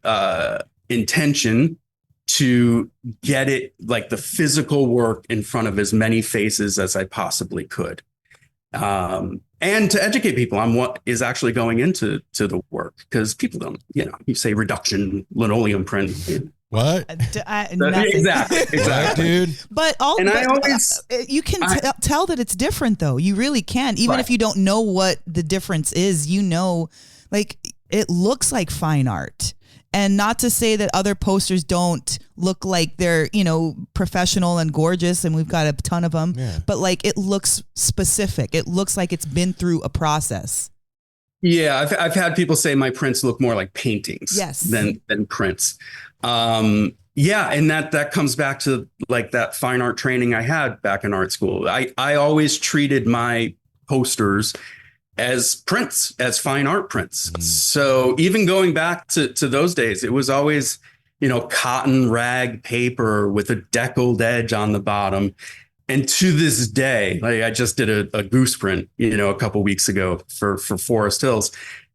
intention to get it, like the physical work, in front of as many faces as I possibly could. And to educate people on what is actually going into the work, because people don't, you know, you say reduction linoleum print.
What?
Exactly,
dude.
But you can tell that it's different, though. You really can, even if you don't know what the difference is. You know, like it looks like fine art. And not to say that other posters don't look like they're, you know, professional and gorgeous, and we've got a ton of them, but like it looks specific. It looks like it's been through a process.
Yeah, I've had people say my prints look more like paintings than prints. Yeah, and that comes back to like that fine art training I had back in art school. I always treated my posters as prints, as fine art prints. So even going back to those days, it was always, you know, cotton rag paper with a deckled edge on the bottom. And to this day, like I just did a goose print, you know, a couple weeks ago for Forest Hills,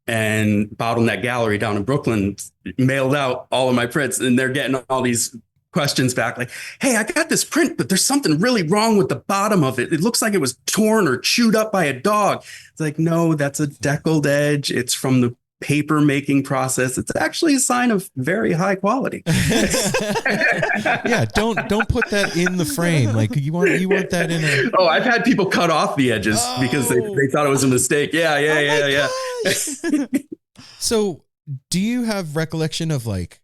and Bottleneck Gallery down in Brooklyn mailed out all of my prints, and they're getting all these questions back like, hey, I got this print, but there's something really wrong with the bottom of it. It looks like it was torn or chewed up by a dog. It's like, no, that's a deckled edge. It's from the paper making process. It's actually a sign of very high quality.
Yeah, don't put that in the frame. Like you want that in a.
Oh, I've had people cut off the edges because they thought it was a mistake. Yeah.
So, do you have recollection of like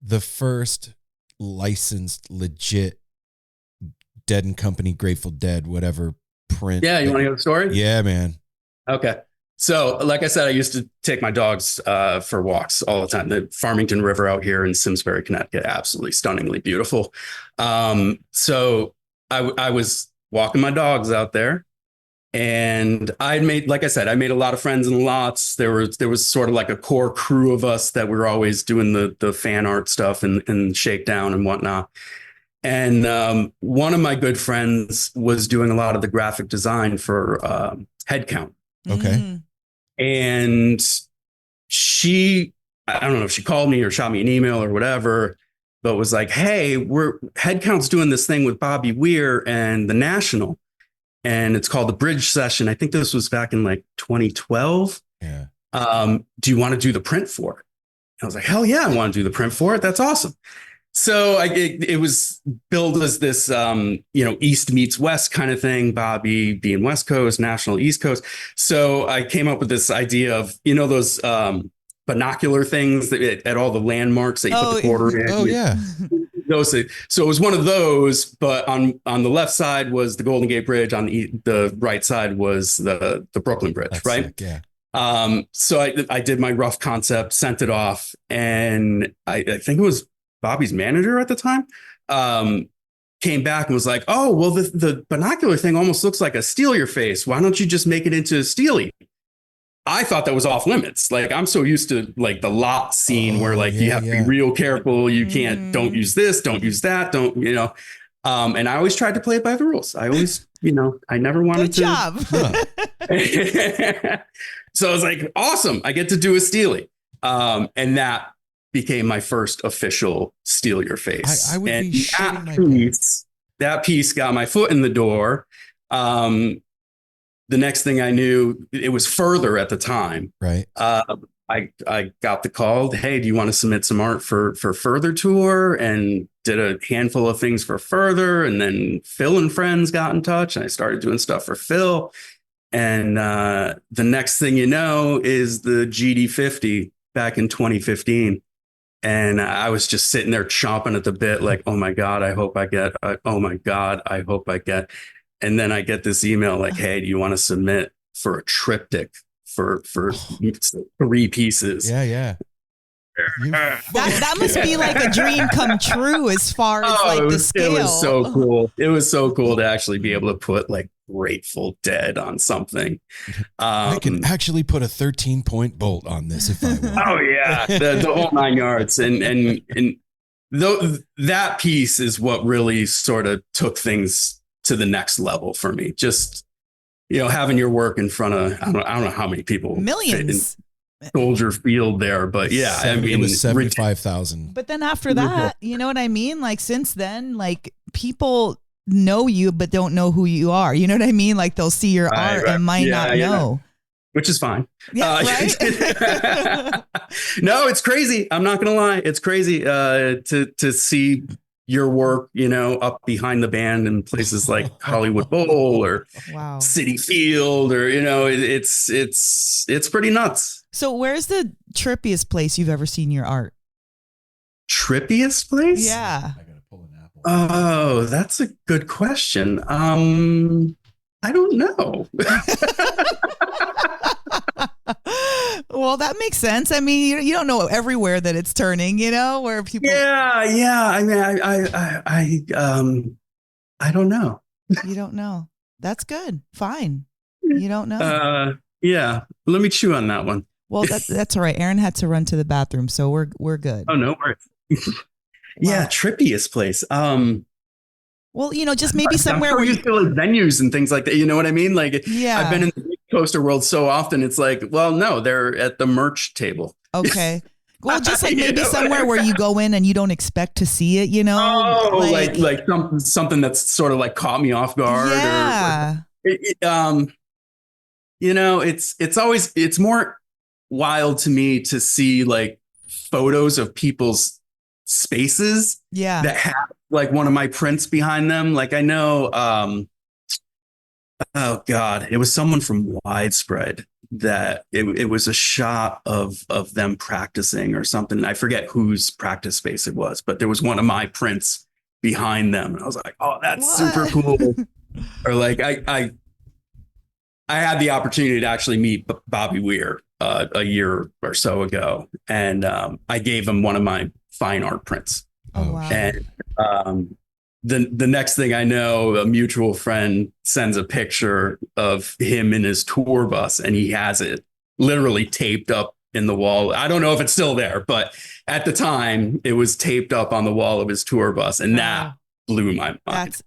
the first licensed, legit Dead and Company, Grateful Dead, whatever print?
Yeah, you want to hear the story?
Yeah, man.
Okay. So, like I said, I used to take my dogs for walks all the time. The Farmington River out here in Simsbury, Connecticut, absolutely stunningly beautiful. So I was walking my dogs out there, and I made, like I said, I made a lot of friends in the lots. There was sort of like a core crew of us that were always doing the fan art stuff and shakedown and whatnot. And one of my good friends was doing a lot of the graphic design for Headcount.
Okay.
Mm.
And I don't know if she called me or shot me an email or whatever, but was like, hey, Headcount's doing this thing with Bobby Weir and the National, and it's called the Bridge Session. I think this was back in like 2012.
Yeah.
Do you want to do the print for it? I was like, hell yeah, I want to do the print for it. That's awesome. So it was billed as this, East meets West kind of thing, Bobby being West Coast, National East Coast. So I came up with this idea of, those binocular things at all the landmarks that you put the quarter in.
Oh, yeah.
So it was one of those, but on the left side was the Golden Gate Bridge. On the right side was the Brooklyn Bridge,
That's
right?
sick, yeah.
So I did my rough concept, sent it off, and I think it was Bobby's manager at the time, came back and was like, oh, well, the binocular thing almost looks like a steal your face. Why don't you just make it into a Steely? I thought that was off limits. Like, I'm so used to like the lot scene where like you have to be real careful. You can't, don't use this, don't use that, don't, and I always tried to play it by the rules. I always, I never wanted
Good job.
So I was like, awesome. I get to do a Steely. And that became my first official Steal Your Face.
I would
and
be shitting my pants.
That piece got my foot in the door. The next thing I knew, it was Further at the time.
Right.
I got the call. Hey, do you want to submit some art for Further tour? And did a handful of things for Further. And then Phil and friends got in touch, and I started doing stuff for Phil. And the next thing you know is the GD50 back in 2015. And I was just sitting there chomping at the bit, like, oh my God, I hope I get, oh my God, I hope I get. And then I get this email like, hey, do you want to submit for a triptych for 3 pieces?
Yeah, yeah.
That must be like a dream come true as far as like the scale.
It was so cool. It was so cool to actually be able to put like Grateful Dead on something.
I can actually put a 13-point bolt on this if I want.
Oh yeah, the whole 9 yards, and that piece is what really sort of took things to the next level for me. Just having your work in front of I don't know how many people,
millions.
Soldier Field there, but yeah,
it was 75,000.
But then after that, you know what I mean? Like since then, like people know you but don't know who you are. You know what I mean? Like they'll see your art and might not know.
Which is fine.
Yeah, right?
No, it's crazy. I'm not gonna lie. It's crazy to see your work, up behind the band in places like Hollywood Bowl or City Field, or it's pretty nuts.
So where's the trippiest place you've ever seen your art?
Trippiest place?
Yeah.
I gotta pull an apple.
Oh, that's a good question. I don't know.
Well, that makes sense. I mean, you don't know everywhere that it's turning, where people.
Yeah. I mean, I don't know.
You don't know. That's good. Fine. You don't know.
Yeah. Let me chew on that one.
Well, that's all right. Aaron had to run to the bathroom, so we're good.
Oh, no worries. Yeah, trippiest place.
Well, just maybe somewhere where
you feel like venues and things like that. You know what I mean? Like,
yeah.
I've been in the coaster world so often. It's like, well, no, they're at the merch table.
Okay. Well, just like maybe somewhere where you go in and you don't expect to see it,
Oh, like something that's sort of like caught me off guard.
Yeah.
It's more wild to me to see like photos of people's spaces that have like one of my prints behind them. Like I know, oh God, it was someone from Widespread that it was a shot of them practicing or something. I forget whose practice space it was, but there was one of my prints behind them. And I was like, oh, that's super cool. Or like, I I had the opportunity to actually meet Bobby Weir a year or so ago, and I gave him one of my fine art prints.
Oh, wow.
And the next thing I know, a mutual friend sends a picture of him in his tour bus, and he has it literally taped up in the wall. I don't know if it's still there, but at the time it was taped up on the wall of his tour bus, and that blew my mind.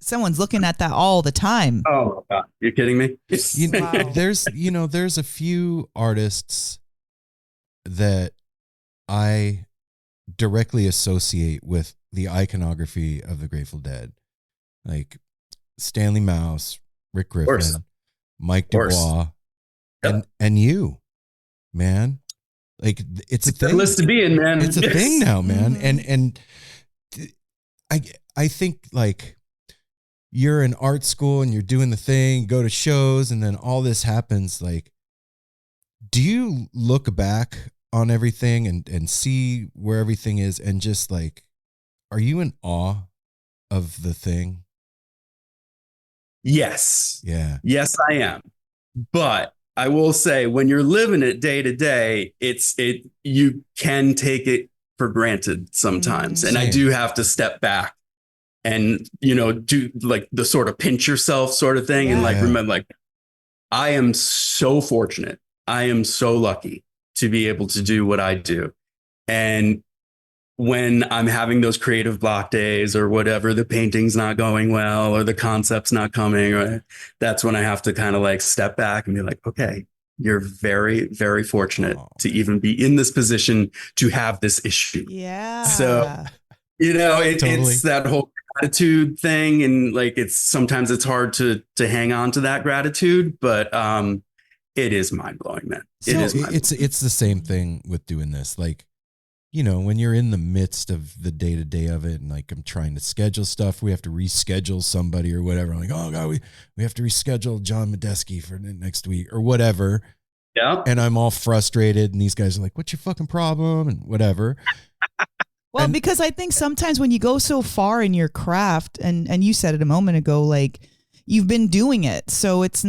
Someone's looking at that all the time.
Oh my God, you're kidding me?
There's a few artists that I directly associate with the iconography of the Grateful Dead, like Stanley Mouse, Rick Griffin, Mike Dubois, and you, man. Like it's a thing.
List to be in, man.
It's a thing now, man. And I think like you're in art school and you're doing the thing, go to shows, and then all this happens. Like, do you look back on everything and see where everything is and just like, are you in awe of the thing?
Yes.
Yeah.
Yes, I am. But I will say, when you're living it day to day, you can take it for granted sometimes. And I do have to step back and, do like the sort of pinch yourself sort of thing. And remember, like, I am so fortunate. I am so lucky to be able to do what I do. And when I'm having those creative block days or whatever, the painting's not going well or the concept's not coming, right? That's when I have to kind of like step back and be like, okay, you're very, very fortunate to even be in this position to have this issue.
Yeah.
So, it's that whole gratitude thing. And like, sometimes it's hard to hang on to that gratitude, but it is mind blowing, man.
It's the same thing with doing this. Like, when you're in the midst of the day to day of it, and like I'm trying to schedule stuff, we have to reschedule somebody or whatever. I'm like, oh God, we have to reschedule John Medeski for next week or whatever.
Yeah.
And I'm all frustrated, and these guys are like, what's your fucking problem? And whatever.
Well, because I think sometimes when you go so far in your craft, and you said it a moment ago, like you've been doing it, so it's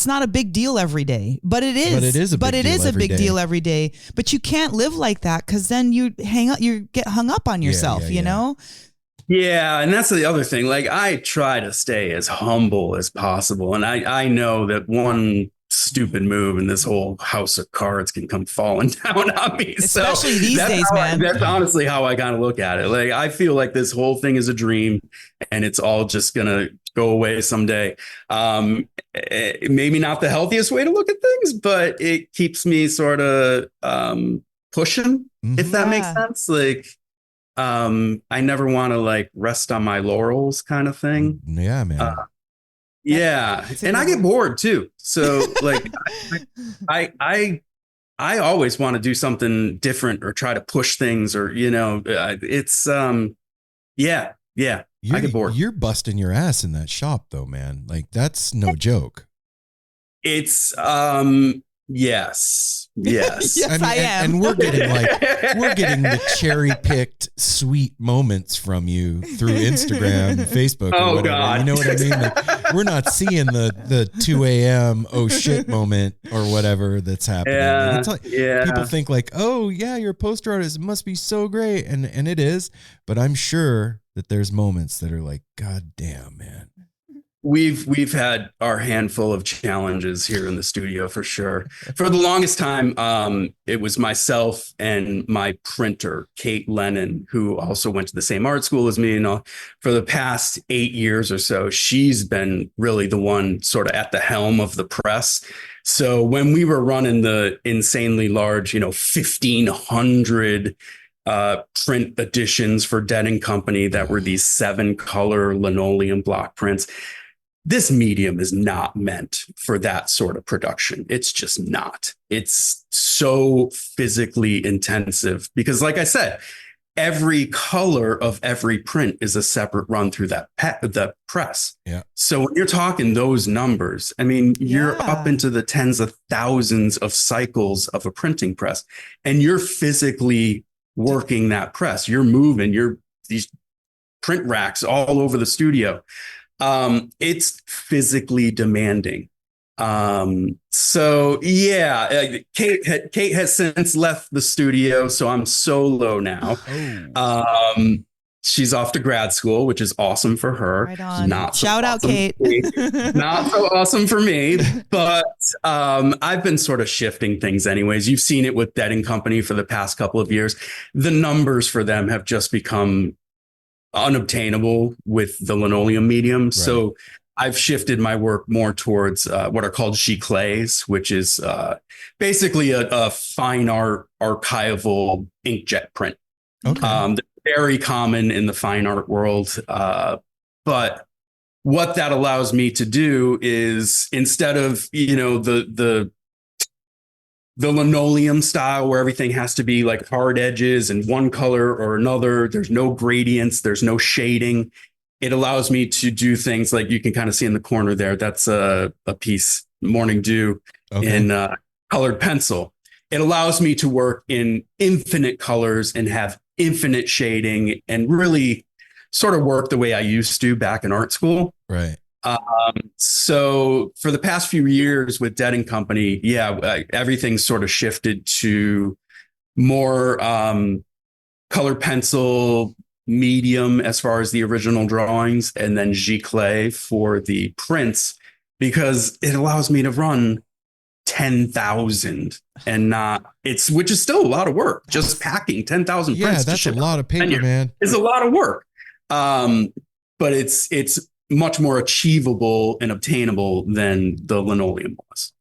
not a big deal every day, but it is. But it is a big deal every day. But you can't live like that, because then you get hung up on yourself, you know?
Yeah, and that's the other thing. Like, I try to stay as humble as possible, and I know that one stupid move and this whole house of cards can come falling down on me.
Especially these days, man.
That's honestly how I kind of look at it. Like, I feel like this whole thing is a dream, and it's all just gonna go away someday. Maybe not the healthiest way to look at things, but it keeps me sort of pushing, if that makes sense. Like, I never want to like rest on my laurels kind of thing.
Yeah, man.
And I get bored too. So like, I always want to do something different or try to push things, or it's I get bored.
You're busting your ass in that shop though, man. Like, that's no joke.
It's yes.
Yes, I am.
And we're getting the cherry picked sweet moments from you through Instagram and Facebook. Or whatever.
God.
You know what I mean? Like, we're not seeing the 2 a.m. oh shit moment or whatever that's happening.
Yeah,
Like, people think like, oh yeah, you're a poster artist. It must be so great. And it is, but I'm sure that there's moments that are like, God damn, man.
We've had our handful of challenges here in the studio for sure. For the longest time, it was myself and my printer, Kate Lennon, who also went to the same art school as me. And for the past 8 years or so, she's been really the one sort of at the helm of the press. So when we were running the insanely large, 1,500 print editions for Dead and Company that were these 7-color linoleum block prints, this medium is not meant for that sort of production. It's just not. It's so physically intensive because, like I said, every color of every print is a separate run through the press.
Yeah.
So when you're talking those numbers, I mean, you're up into the tens of thousands of cycles of a printing press, and you're physically working that press. You're moving these print racks all over the studio. It's physically demanding. So yeah, Kate has since left the studio, so I'm solo now. She's off to grad school, which is awesome for her.
Right on.
Not so
Shout out,
awesome
Kate.
for me. Not so awesome for me, but I've been sort of shifting things anyways. You've seen it with Dead and Company for the past couple of years. The numbers for them have just become unobtainable with the linoleum medium. Right. So I've shifted my work more towards what are called giclées, which is basically a fine art archival inkjet print. Okay. Very common in the fine art world. But what that allows me to do is, instead of, the linoleum style where everything has to be like hard edges and one color or another, there's no gradients, there's no shading. It allows me to do things like you can kind of see in the corner there. That's a piece, Morning Dew, in colored pencil. It allows me to work in infinite colors and have infinite shading and really sort of work the way I used to back in art school.
Right.
So for the past few years with Dead and Company, everything's sort of shifted to more color pencil medium as far as the original drawings, and then giclée for the prints, because it allows me to run 10,000 and which is still a lot of work. Just packing 10,000 prints.
Yeah, that's a lot of paper, man.
It's a lot of work. But it's much more achievable and obtainable than the linoleum was.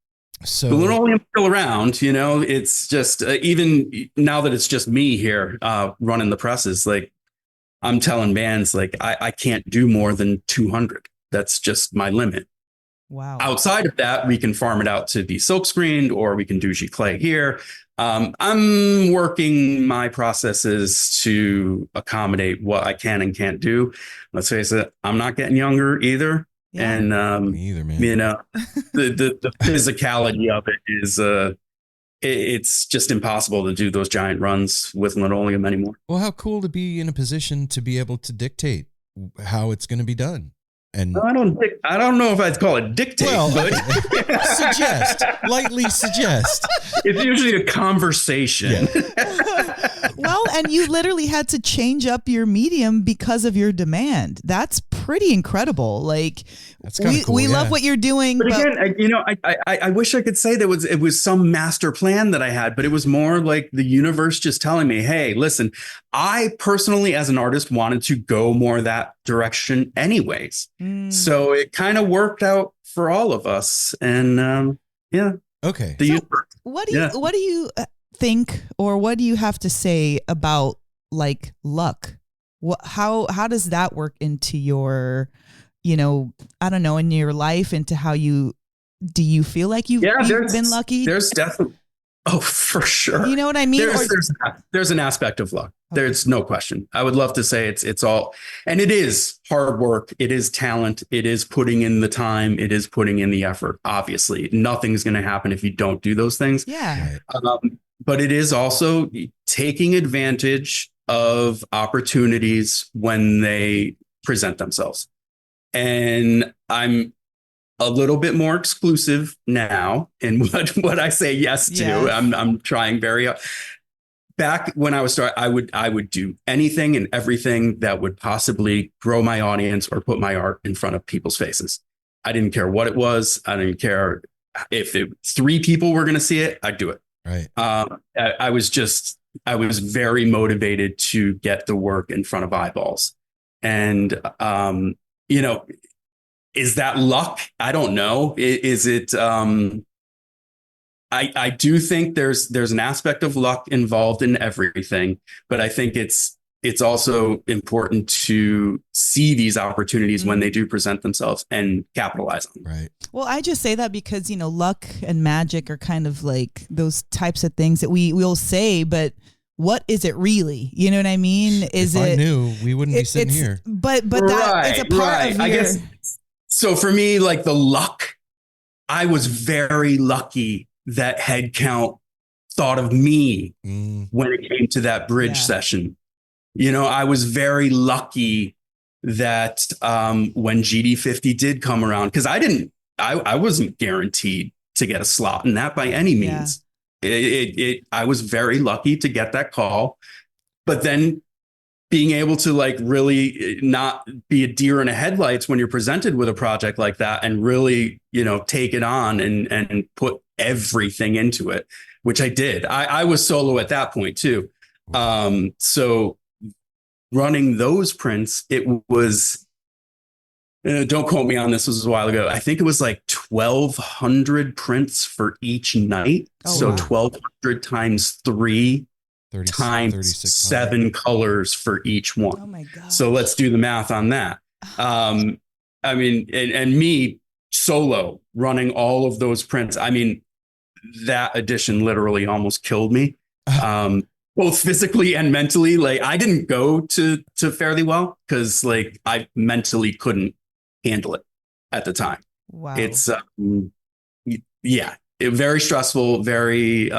So the linoleum's still around, it's just even now that it's just me here running the presses, like I'm telling bands, like I can't do more than 200. That's just my limit.
Wow.
Outside of that, we can farm it out to be silk screened, or we can do giclée here. I'm working my processes to accommodate what I can and can't do. Let's face it, I'm not getting younger either. Yeah. And
me either, man.
The physicality of it is it's just impossible to do those giant runs with linoleum anymore.
Well, how cool to be in a position to be able to dictate how it's going to be done. And
I don't know if I'd call it dictate, but
lightly suggest.
It's usually a conversation.
Yeah.
Well, and you literally had to change up your medium because of your demand. That's pretty incredible. Like,
that's cool,
we love what you're doing.
But again, I wish I could say that it was some master plan that I had, but it was more like the universe just telling me, hey, listen, I personally, as an artist, wanted to go more that direction anyways. So it kind of worked out for all of us. And
okay.
What do you think, or what do you have to say about like luck? How does that work into your, I don't know, in your life, into how do you feel like you've been lucky?
There's definitely, for sure.
You know what I mean?
There's an aspect of luck. Okay. There's no question. I would love to say it's all, and it is hard work. It is talent. It is putting in the time. It is putting in the effort. Obviously, nothing's going to happen if you don't do those things.
Yeah.
But it is also taking advantage of opportunities when they present themselves. And I'm a little bit more exclusive now in what I say yes to. Yes. I'm trying very hard. Back when I was starting, I would do anything and everything that would possibly grow my audience or put my art in front of people's faces. I didn't care what it was. I didn't care if 3 people were going to see it. I'd do it.
Right.
I was very motivated to get the work in front of eyeballs. And, is that luck? I don't know. Is it, I do think there's an aspect of luck involved in everything, but I think it's also important to see these opportunities when they do present themselves and capitalize on them.
Right.
Well, I just say that because, luck and magic are kind of like those types of things that we'll say, but what is it really? You know what I mean? If
I knew, we wouldn't be sitting here.
But that is a part of your...
I guess, so for me, like the luck, I was very lucky that Headcount thought of me when it came to that bridge session. I was very lucky that when GD50 did come around, because I didn't I wasn't guaranteed to get a slot in that by any means. I was very lucky to get that call, but then being able to like really not be a deer in the headlights when you're presented with a project like that and really, take it on and put everything into it, which I did. I was solo at that point too. So running those prints, it was, don't quote me on this, was a while ago. I think it was like 1,200 prints for each night. So 1,200 times 3 times 7 colors for each one.
Oh my God.
So let's do the math on that. I mean, and me solo running all of those prints. I mean, that edition literally almost killed me. Both physically and mentally. Like I didn't go to Fairly Well because like I mentally couldn't handle it at the time.
Wow.
It's very stressful, very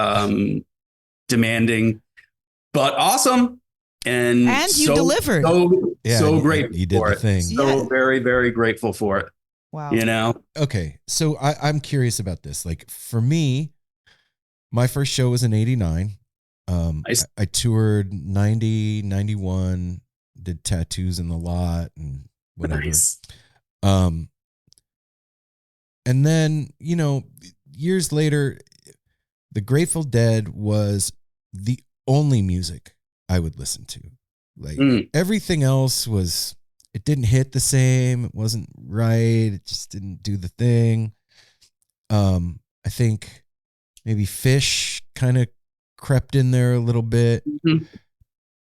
demanding, but awesome. And
you delivered.
So grateful
you did
for
the
it.
thing.
So very, very grateful for it.
Wow.
Okay. So I'm curious about this. Like for me, my first show was in 89.
Nice.
I toured 90, 91, did tattoos in the lot and whatever.
Nice.
And then, years later, the Grateful Dead was the only music I would listen to. Like everything else it didn't hit the same. It wasn't right. It just didn't do the thing. I think maybe Phish kind of crept in there a little bit.
Mm-hmm.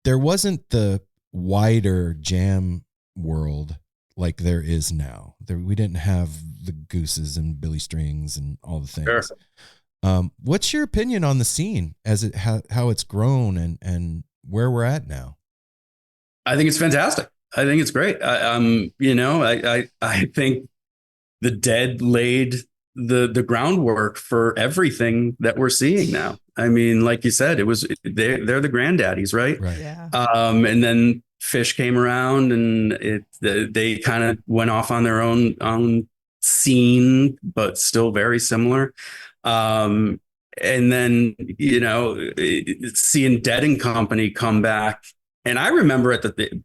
There wasn't the wider jam world like there is now. We didn't have the Gooses and Billy Strings and all the things.
Sure.
What's your opinion on the scene as how it's grown and where we're at now?
I think it's fantastic. I think it's great. I think the Dead laid the groundwork for everything that we're seeing now. I mean, like you said, they're the granddaddies, right?
Right.
Yeah.
And then Phish came around, and they kind of went off on their own scene, but still very similar. And then seeing Dead and Company come back, and I remember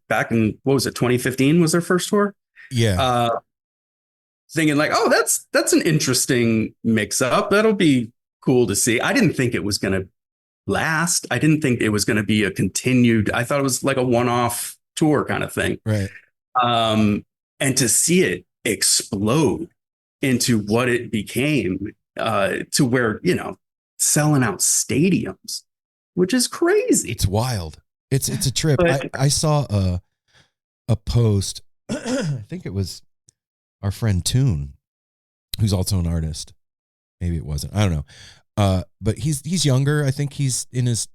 back in, what was it, 2015 was their first tour?
Yeah.
Thinking like, oh, that's an interesting mix up. That'll be cool to see. I didn't think it was going to last. I didn't think it was going to be a continued. I thought it was like a one-off tour kind of thing.
Right.
And to see it explode into what it became, to where, selling out stadiums, which is crazy.
It's wild. It's a trip. I saw a post. I think it was our friend Toon, who's also an artist. Maybe it wasn't. I don't know. But he's younger. I think he's in his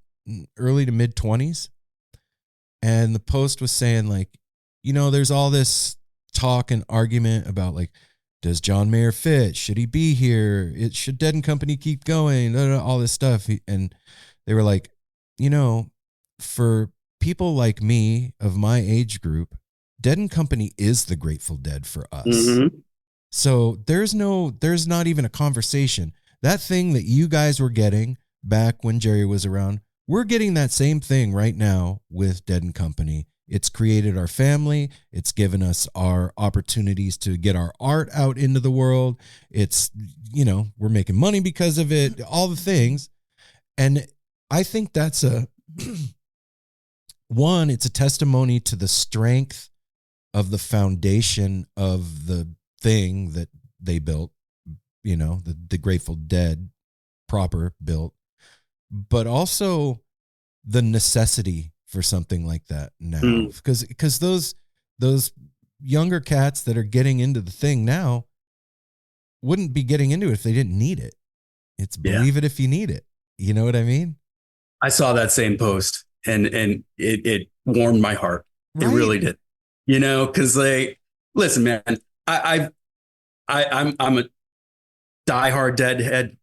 early to mid 20s. And the post was saying like, there's all this talk and argument about like, does John Mayer fit? Should he be here? Should Dead and Company keep going? All this stuff. And they were like, for people like me of my age group, Dead and Company is the Grateful Dead for us.
Mm-hmm.
So there's not even a conversation. That thing that you guys were getting back when Jerry was around, we're getting that same thing right now with Dead and Company. It's created our family. It's given us our opportunities to get our art out into the world. It's, we're making money because of it, all the things. And I think that's it's a testimony to the strength of the foundation of the thing that they built, the Grateful Dead proper built, but also the necessity for something like that now, because those younger cats that are getting into the thing now wouldn't be getting into it if they didn't need it. It's believe it if you need it. You know what I mean?
I saw that same post and it warmed my heart. Right? It really did. Because listen, man, I'm a diehard Deadhead.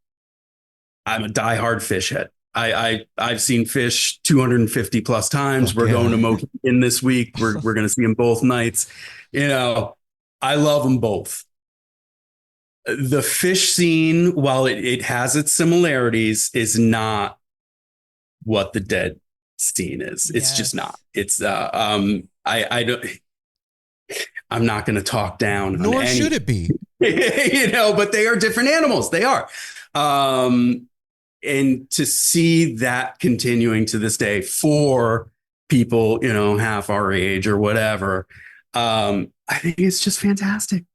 I'm a diehard Phish head. I've seen Phish 250 plus times. We're going to Mohican this week. We're going to see them both nights. I love them both. The Phish scene, while it has its similarities, is not what the Dead scene is. It's just not. It's I don't. I'm not going to talk down.
Nor should it be.
But they are different animals. They are. And to see that continuing to this day for people, half our age or whatever, I think it's just fantastic.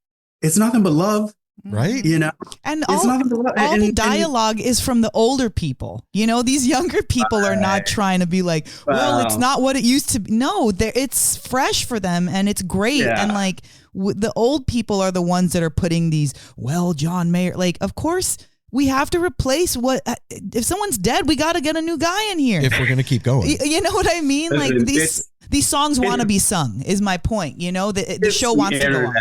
It's nothing but love.
Right.
And all the dialogue is from the older people. These younger people are not trying to be like, well, it's not what it used to be. No, it's fresh for them and it's great. Yeah. And like the old people are the ones that are putting these, John Mayer, like, of course we have to replace if someone's dead, we got to get a new guy in here.
If we're going to keep going.
You know what I mean? Like these songs want to be sung is my point. The show wants to go on.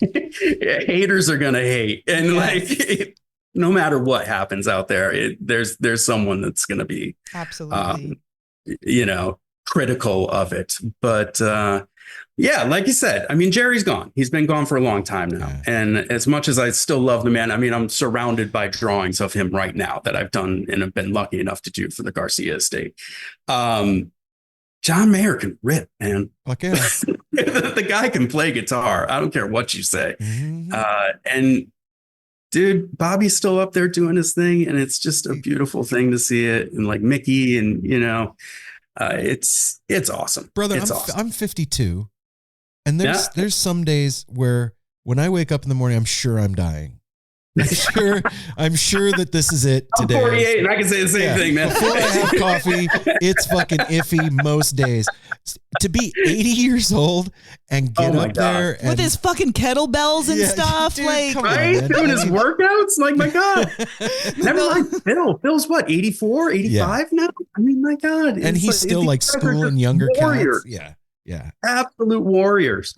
Haters are gonna hate, and like no matter what happens out there, there's someone that's gonna be
absolutely
critical of it. But like you said, I mean, Jerry's gone. He's been gone for a long time now, and as much as I still love the man, I mean, I'm surrounded by drawings of him right now that I've done and have been lucky enough to do for the Garcia estate. John Mayer can rip, man.
Fuck yeah.
The guy can play guitar. I don't care what you say. Mm-hmm. And dude, Bobby's still up there doing his thing, and it's just a beautiful thing to see it. And like Mickey, and it's awesome,
brother. I'm 52, and there's some days where when I wake up in the morning, I'm sure I'm dying. I'm sure that this is it today.
I'm 48 and I can say the same thing, man.
Before I have coffee, it's fucking iffy most days. To be 80 years old and get up there
with his fucking kettlebells and stuff,
dude,
like
doing his workouts, like my God. Never mind Phil. Phil's what, 84, 85 now? I mean, my God.
And he's still like schooling younger warriors. Cats. Yeah.
Absolute warriors.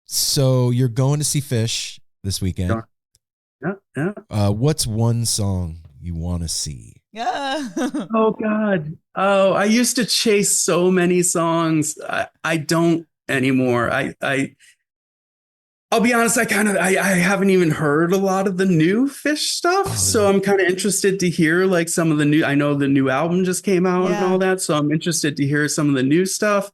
So you're going to see Phish this weekend.
Yeah.
What's one song you want to see?
Yeah.
Oh God. Oh, I used to chase so many songs. I don't anymore. I'll be honest. I haven't even heard a lot of the new Phish stuff. So I'm kind of interested to hear like some of the new. I know the new album just came out and all that. So I'm interested to hear some of the new stuff.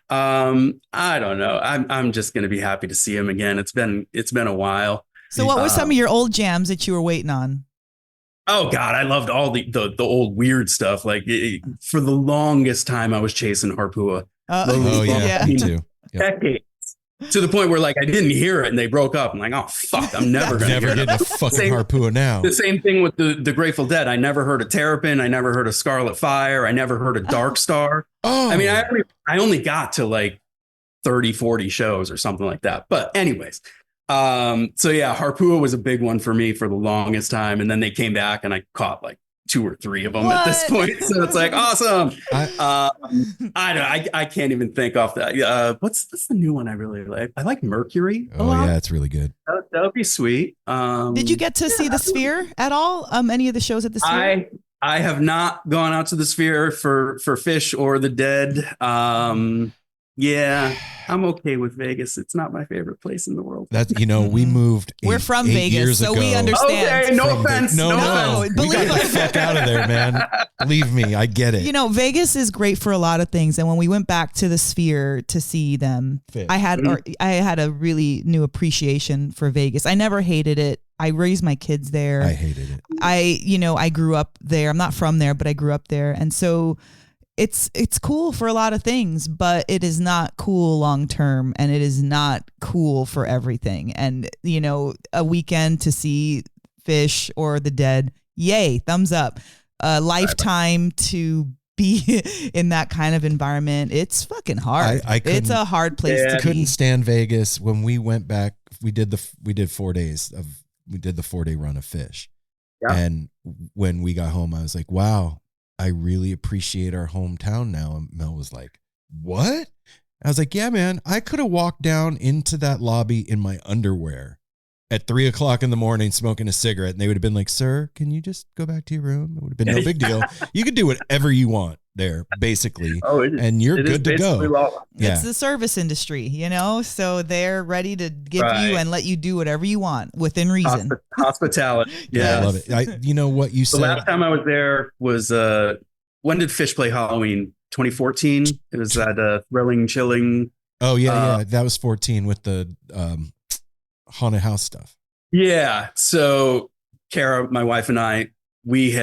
I don't know. I'm just going to be happy to see him again. It's been a while.
So what were some of your old jams that you were waiting on?
Oh God, I loved all the old weird stuff. Like for the longest time, I was chasing Harpua.
Me too.
Decades. To the point where like I didn't hear it and they broke up. I'm like, oh fuck, I'm never gonna
never getting a fucking Harpua now.
The same thing with the Grateful Dead. I never heard of Terrapin. I never heard of Scarlet Fire. I never heard of Dark Star. I mean, I only got to like 30, 40 shows or something like that. But anyways, so yeah, Harpua was a big one for me for the longest time. And then they came back and I caught like 2 or 3 of them at this point. So it's like, awesome. I can't even think off that. What's the new one I really like? I like Mercury.
It's really good.
That would be sweet.
Did you get to see the Sphere at all? Any of the shows at the Sphere?
I have not gone out to the Sphere for Phish or the Dead. Yeah, I'm okay with Vegas. It's not my favorite place in the world.
That's we moved.
We're from Vegas, so we understand.
Okay, no offense.
No. We got the fuck out of there, man. Believe me, I get it.
Vegas is great for a lot of things. And when we went back to the Sphere to see them, I had a really new appreciation for Vegas. I never hated it. I raised my kids there.
I hated it.
I grew up there. I'm not from there, but I grew up there, and so. It's cool for a lot of things, but it is not cool long term, and it is not cool for everything. And a weekend to see Phish or the Dead, yay, thumbs up. A lifetime to be in that kind of environment, it's fucking hard. It's a hard place to be.
Couldn't stand Vegas. When we went back, we did 4 days we did the 4-day run of Phish, and when we got home, I was like, wow. I really appreciate our hometown now. And Mel was like, what? I was like, yeah, man, I could have walked down into that lobby in my underwear at 3:00 in the morning, smoking a cigarette. And they would have been like, sir, can you just go back to your room? It would have been no big deal. You could do whatever you want. there, basically.
Oh, it is.
And you're
It is
good to
basically
go.
law.
Yeah.
It's the service industry, you know, so they're ready to give
Right.
you and let you do whatever you want within reason.
Hospitality.
Yeah, I love
Yes.
it. You know what you
The
said?
last time I was there was when did Phish play Halloween? 2014. It was that thrilling, chilling.
Oh yeah. That was 14 with the haunted house stuff.
Yeah. So Kara, my wife, and I, we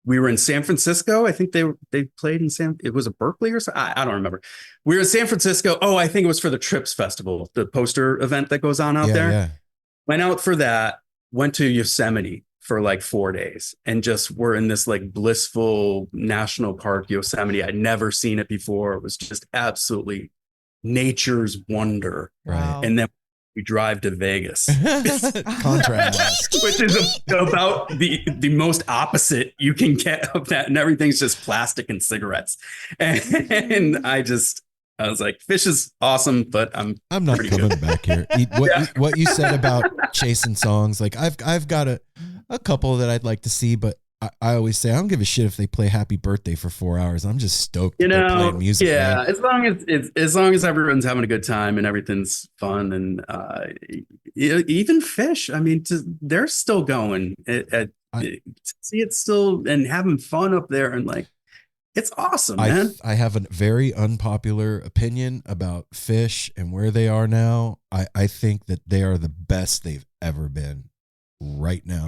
were in San Francisco. I think they played in it was a Berkeley or something. I don't remember. We were in San Francisco. Oh, I think it was for the Trips Festival, the poster event that goes on out there.
Yeah.
Went out for that, went to Yosemite for like 4 days and just were in this like blissful national park, Yosemite. I'd never seen it before. It was just absolutely nature's wonder.
Wow.
And then we drive to Vegas,
Contrast.
which is about the most opposite you can get of that. And everything's just plastic and cigarettes. And I was like, Phish is awesome, but I'm
not
pretty
coming
good.
back here. What you said about chasing songs, like I've got a couple that I'd like to see, but I always say I don't give a shit if they play Happy Birthday for 4 hours. I'm just stoked that they're playing music.
Yeah,
man.
as long as everyone's having a good time and everything's fun, and even Phish, I mean, they're still going. See it still and having fun up there, and like it's awesome, man.
I have a very unpopular opinion about Phish and where they are now. I think that they are the best they've ever been right now.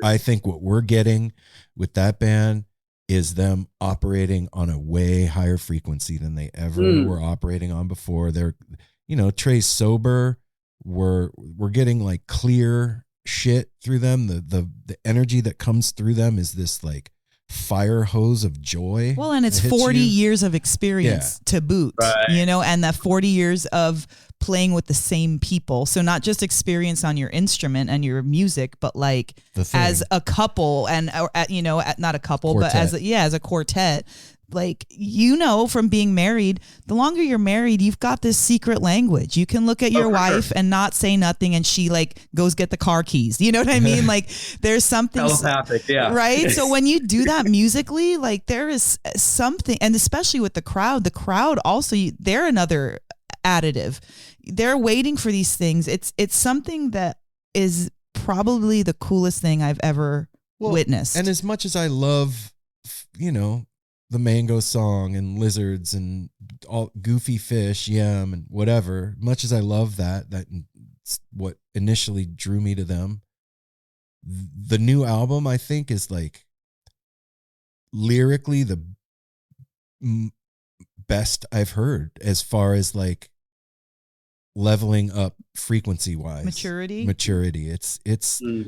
I think what we're getting with that band is them operating on a way higher frequency than they ever were operating on before. They're, Trey's sober. We're getting like clear shit through them. The energy that comes through them is this like fire hose of joy.
Well, and it's 40 years of experience to boot,
right.
And that 40 years of playing with the same people. So not just experience on your instrument and your music, but like as a couple and, not a couple,
quartet.
but as a quartet. Like, from being married, the longer you're married, you've got this secret language. You can look at your wife and not say nothing, and she like goes get the car keys. You know what I mean? Like there's something
telepathic, yeah.
Right. So when you do that musically, like there is something, and especially with the crowd also, they're another additive. They're waiting for these things. It's something that is probably the coolest thing I've ever witnessed.
And as much as I love, the Mango Song and Lizards and all Goofy Fish, Yam and whatever, much as I love that's what initially drew me to them. The new album, I think, is like lyrically the best I've heard as far as like leveling up frequency wise. Maturity. It's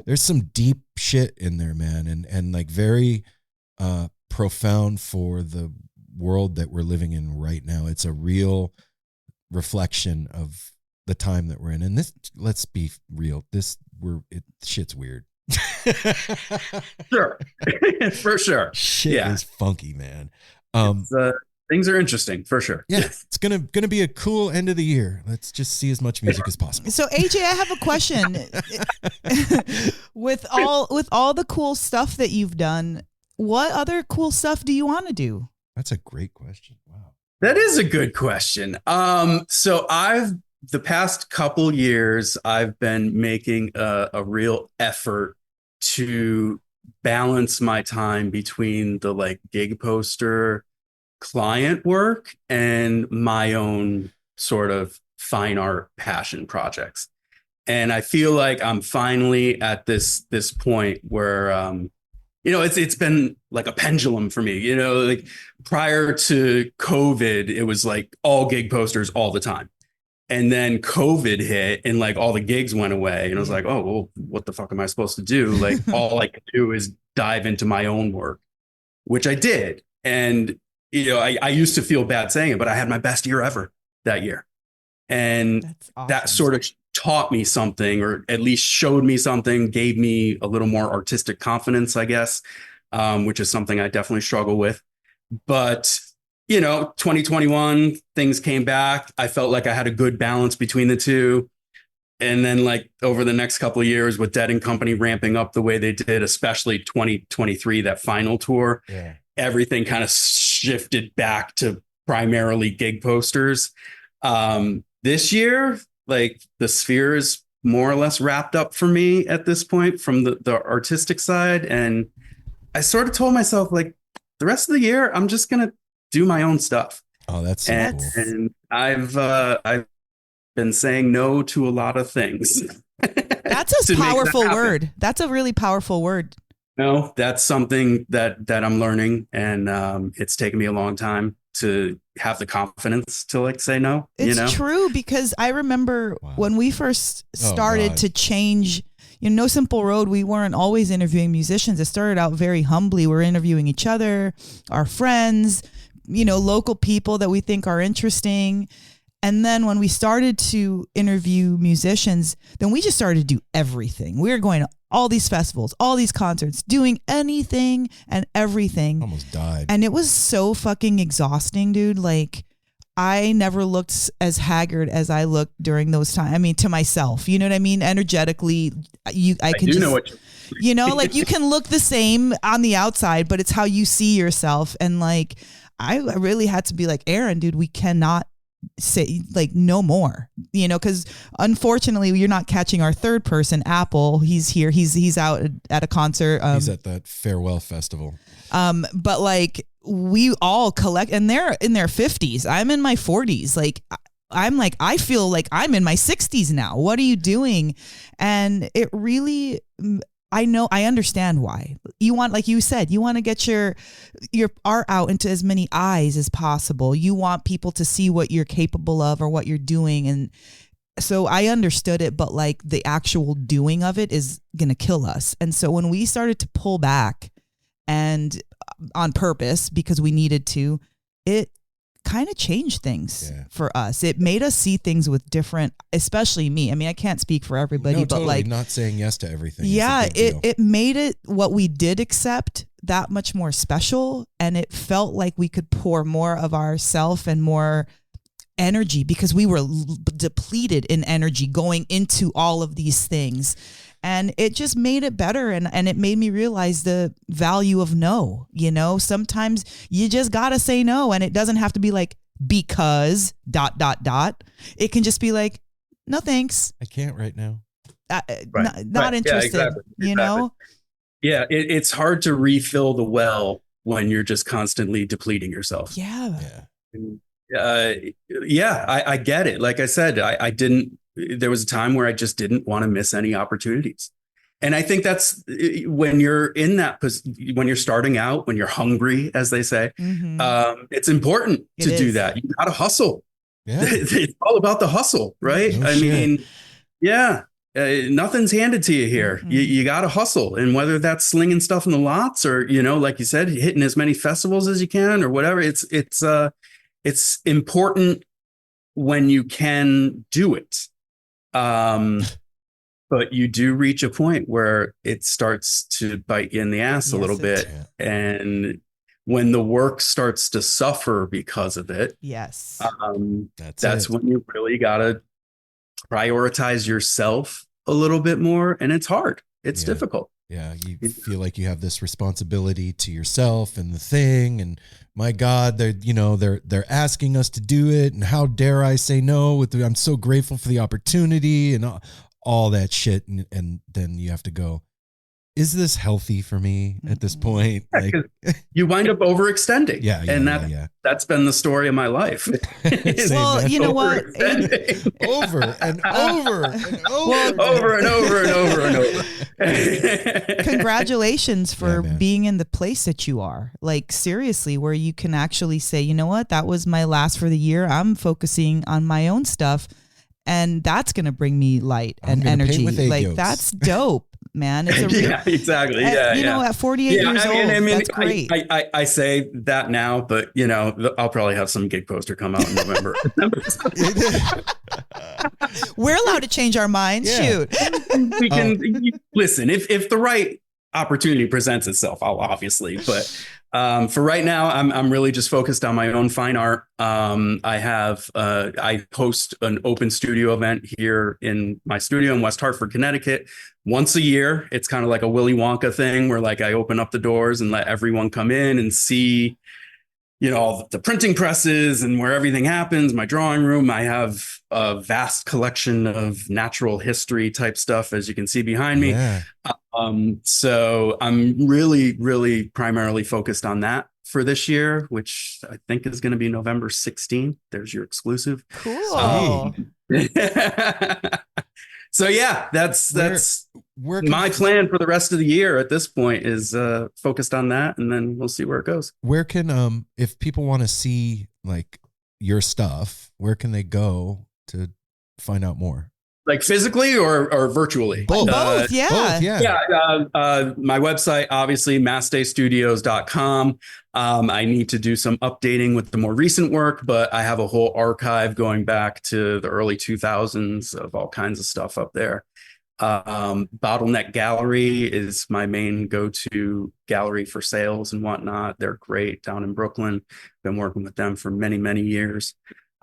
there's some deep shit in there, man. And like very, profound for the world that we're living in right now. It's a real reflection of the time that we're in. And this, let's be real, shit's weird.
Sure. For sure.
Shit is funky, man.
Things are interesting for sure.
Yeah, it's gonna be a cool end of the year. Let's just see as much music as possible.
So AJ, I have a question. with all the cool stuff that you've done, what other cool stuff do you want to do?
That's a great question. Wow.
That is a good question. So the past couple years, I've been making a real effort to balance my time between the like gig poster client work and my own sort of fine art passion projects. And I feel like I'm finally at this point where, it's been like a pendulum for me, like prior to COVID, it was like all gig posters all the time. And then COVID hit and like all the gigs went away. And I was like, oh, well, what the fuck am I supposed to do? Like all I could do is dive into my own work, which I did. And, I used to feel bad saying it, but I had my best year ever that year. And
That's awesome.
That sort of taught me something, or at least showed me something, gave me a little more artistic confidence, I guess, which is something I definitely struggle with. But, 2021, things came back. I felt like I had a good balance between the two. And then like over the next couple of years with Dead and Company ramping up the way they did, especially 2023, that final tour, everything kind of shifted back to primarily gig posters. This year, like the sphere is more or less wrapped up for me at this point from the artistic side. And I sort of told myself, like, the rest of the year, I'm just going to do my own stuff.
Oh, that's so cool.
And I've been saying no to a lot of things.
That's a powerful word. That's a really powerful word.
No, that's something that I'm learning, and it's taken me a long time to have the confidence to like say no.
It's true, because I remember when we first started to change, No Simple Road, we weren't always interviewing musicians. It started out very humbly. We're interviewing each other, our friends, local people that we think are interesting. And then when we started to interview musicians, then we just started to do everything. We were going to all these festivals, all these concerts, doing anything and everything.
Almost died.
And it was so fucking exhausting, dude. Like, I never looked as haggard as I looked during those times. I mean, to myself, you know what I mean? Energetically, I can just,
know what
like you can look the same on the outside, but it's how you see yourself. And like, I really had to be like, Aaron, dude, we cannot say like no more, because unfortunately you're not catching our third person, Apple. He's here. He's out at a concert.
He's at that farewell festival.
But like we all collect, and they're in their 50s. I'm in my 40s. Like I feel like I'm in my 60s now. What are you doing? And it really, I understand why you want, like you said, you want to get your art out into as many eyes as possible. You want people to see what you're capable of or what you're doing. And so I understood it, but like the actual doing of it is going to kill us. And so when we started to pull back, and on purpose, because we needed to, it kind of changed things for us. It made us see things with different, especially me. I mean, I can't speak for everybody, but
totally,
like
not saying yes to everything.
Yeah, it made it, what we did accept, that much more special. And it felt like we could pour more of ourself and more energy, because we were depleted in energy going into all of these things. And it just made it better. And it made me realize the value of no. Sometimes you just got to say no. And it doesn't have to be like, because ... It can just be like, no, thanks.
I can't right now.
Not interested,
exactly. Yeah, it's hard to refill the well when you're just constantly depleting yourself.
Yeah.
I get it. Like I said, there was a time where I just didn't want to miss any opportunities. And I think that's when you're in that, when you're starting out, when you're hungry, as they say, it's important to do that. You got to hustle. Yeah. It's all about the hustle, right?
No
I
shit.
mean, nothing's handed to you here. You got to hustle. And whether that's slinging stuff in the lots or, like you said, hitting as many festivals as you can or whatever, it's important when you can do it. But you do reach a point where it starts to bite you in the ass a little bit. And when the work starts to suffer because of it, that's when you really got to prioritize yourself a little bit more. And it's hard. It's difficult.
Yeah, you feel like you have this responsibility to yourself and the thing, and my God, they're asking us to do it, and how dare I say no? I'm so grateful for the opportunity and all that shit, and then you have to go, is this healthy for me at this point?
Yeah, like, you wind up overextending. That's been the story of my life.
Well, you know what?
Over and over and over.
Over and over and over and over.
Congratulations for being in the place that you are. Like, seriously, where you can actually say, you know what? That was my last for the year. I'm focusing on my own stuff. And that's going to bring me light and energy. Like, that's dope. Man, it's
exactly.
At 48 years old, that's great.
I say that now, but I'll probably have some gig poster come out in November.
We're allowed to change our minds. Shoot,
we can listen if the right opportunity presents itself. I'll obviously, but for right now, I'm really just focused on my own fine art. I host an open studio event here in my studio in West Hartford, Connecticut, once a year. It's kind of like a Willy Wonka thing where like I open up the doors and let everyone come in and see, all the printing presses and where everything happens, my drawing room. I have a vast collection of natural history type stuff, as you can see behind me.
Yeah.
So I'm really, really primarily focused on that for this year, which I think is going to be November 16th. There's your exclusive.
Cool.
So yeah, that's
where
my plan for the rest of the year at this point is focused on that, and then we'll see where it goes.
Where can if people want to see like your stuff, where can they go to find out more?
Like physically or virtually?
Both, yeah.
Both, yeah.
My website, obviously, mastaystudios.com. I need to do some updating with the more recent work, but I have a whole archive going back to the early 2000s of all kinds of stuff up there. Bottleneck Gallery is my main go-to gallery for sales and whatnot. They're great down in Brooklyn. Been working with them for many, many years.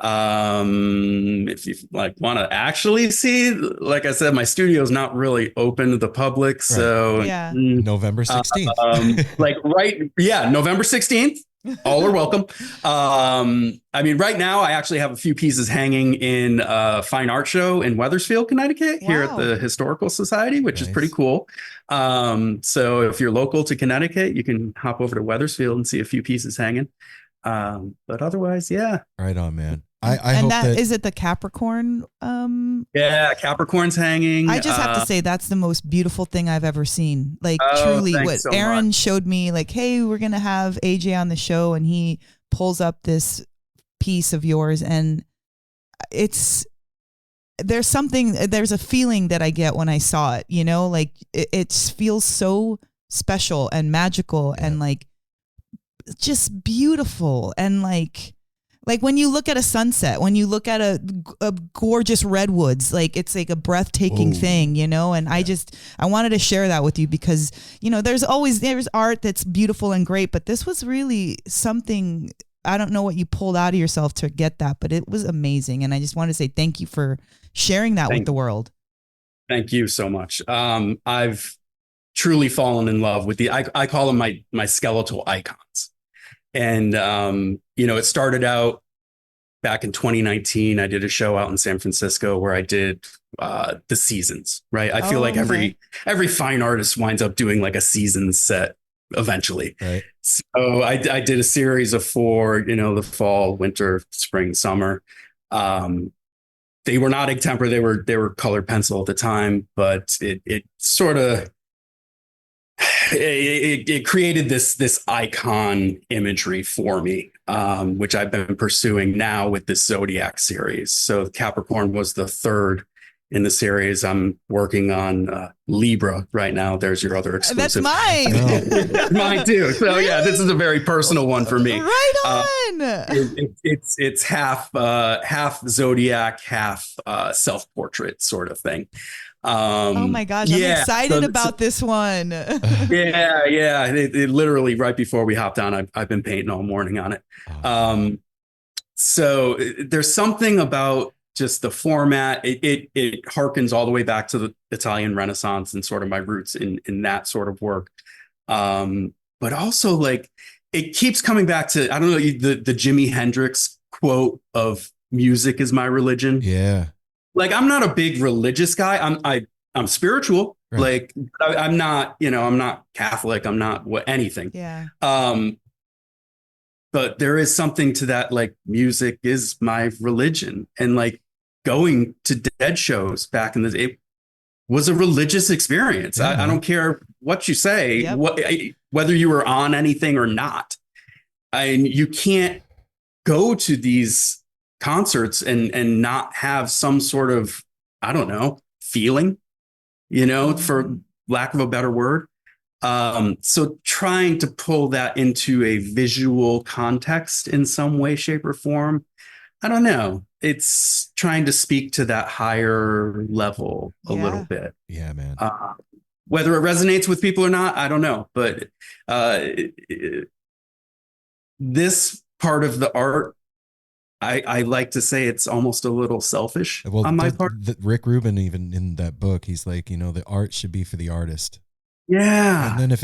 If you want to actually see, like I said, my studio is not really open to the public. So
Yeah.
November 16th.
November 16th. All are welcome. Right now I actually have a few pieces hanging in a fine art show in Wethersfield, Connecticut, here at the Historical Society, which is pretty cool. So if you're local to Connecticut, you can hop over to Wethersfield and see a few pieces hanging. But otherwise, yeah.
Right on, man. I
and
hope
that is it the Capricorn?
Yeah, Capricorn's hanging.
I just have to say that's the most beautiful thing I've ever seen. Like truly, what
so
Aaron
much.
showed me, like, hey, we're gonna have AJ on the show, and he pulls up this piece of yours, and there's a feeling that I get when I saw it. Like it feels so special and magical and like just beautiful and like when you look at a sunset, when you look at a gorgeous redwoods, like it's like a breathtaking thing, and I wanted to share that with you because, there's art that's beautiful and great, but this was really something. I don't know what you pulled out of yourself to get that, but it was amazing. And I just want to say thank you for sharing that with the world. Thank
you so much. I've truly fallen in love with I call them my skeletal icons. And, it started out back in 2019. I did a show out in San Francisco where I did the seasons, right? I feel like every fine artist winds up doing like a season set eventually.
Right.
So I did a series of 4, the fall, winter, spring, summer. They were not egg tempera. They were colored pencil at the time, but it sort of, it created this icon imagery for me, which I've been pursuing now with this Zodiac series. So Capricorn was the 3rd in the series. I'm working on Libra right now. There's your other exclusive.
That's mine.
Mine too. So yeah, this is a very personal one for me.
Right on.
It's half Zodiac, half self-portrait sort of thing.
Oh my gosh, I'm excited about this one.
Yeah. It literally right before we hopped on, I've been painting all morning on it. So there's something about just the format. It harkens all the way back to the Italian Renaissance and sort of my roots in that sort of work. But also like it keeps coming back to, I don't know, the Jimi Hendrix quote of music is my religion.
Yeah.
Like, I'm not a big religious guy. I'm spiritual.
Right.
Like, I'm not, I'm not Catholic. I'm not anything.
Yeah.
But there is something to that. Like, music is my religion, and like going to Dead shows back in the day, it was a religious experience.
Yeah.
I don't care what you say,
Yep.
Whether you were on anything or not. You can't go to these concerts and not have some sort of, I don't know, feeling, for lack of a better word. So trying to pull that into a visual context in some way, shape, or form, I don't know. It's trying to speak to that higher level a little bit.
Yeah, man.
Whether it resonates with people or not, I don't know. But this part of the art, I like to say it's almost a little selfish on my part.
Rick Rubin, even in that book, he's like, the art should be for the artist.
Yeah.
And then if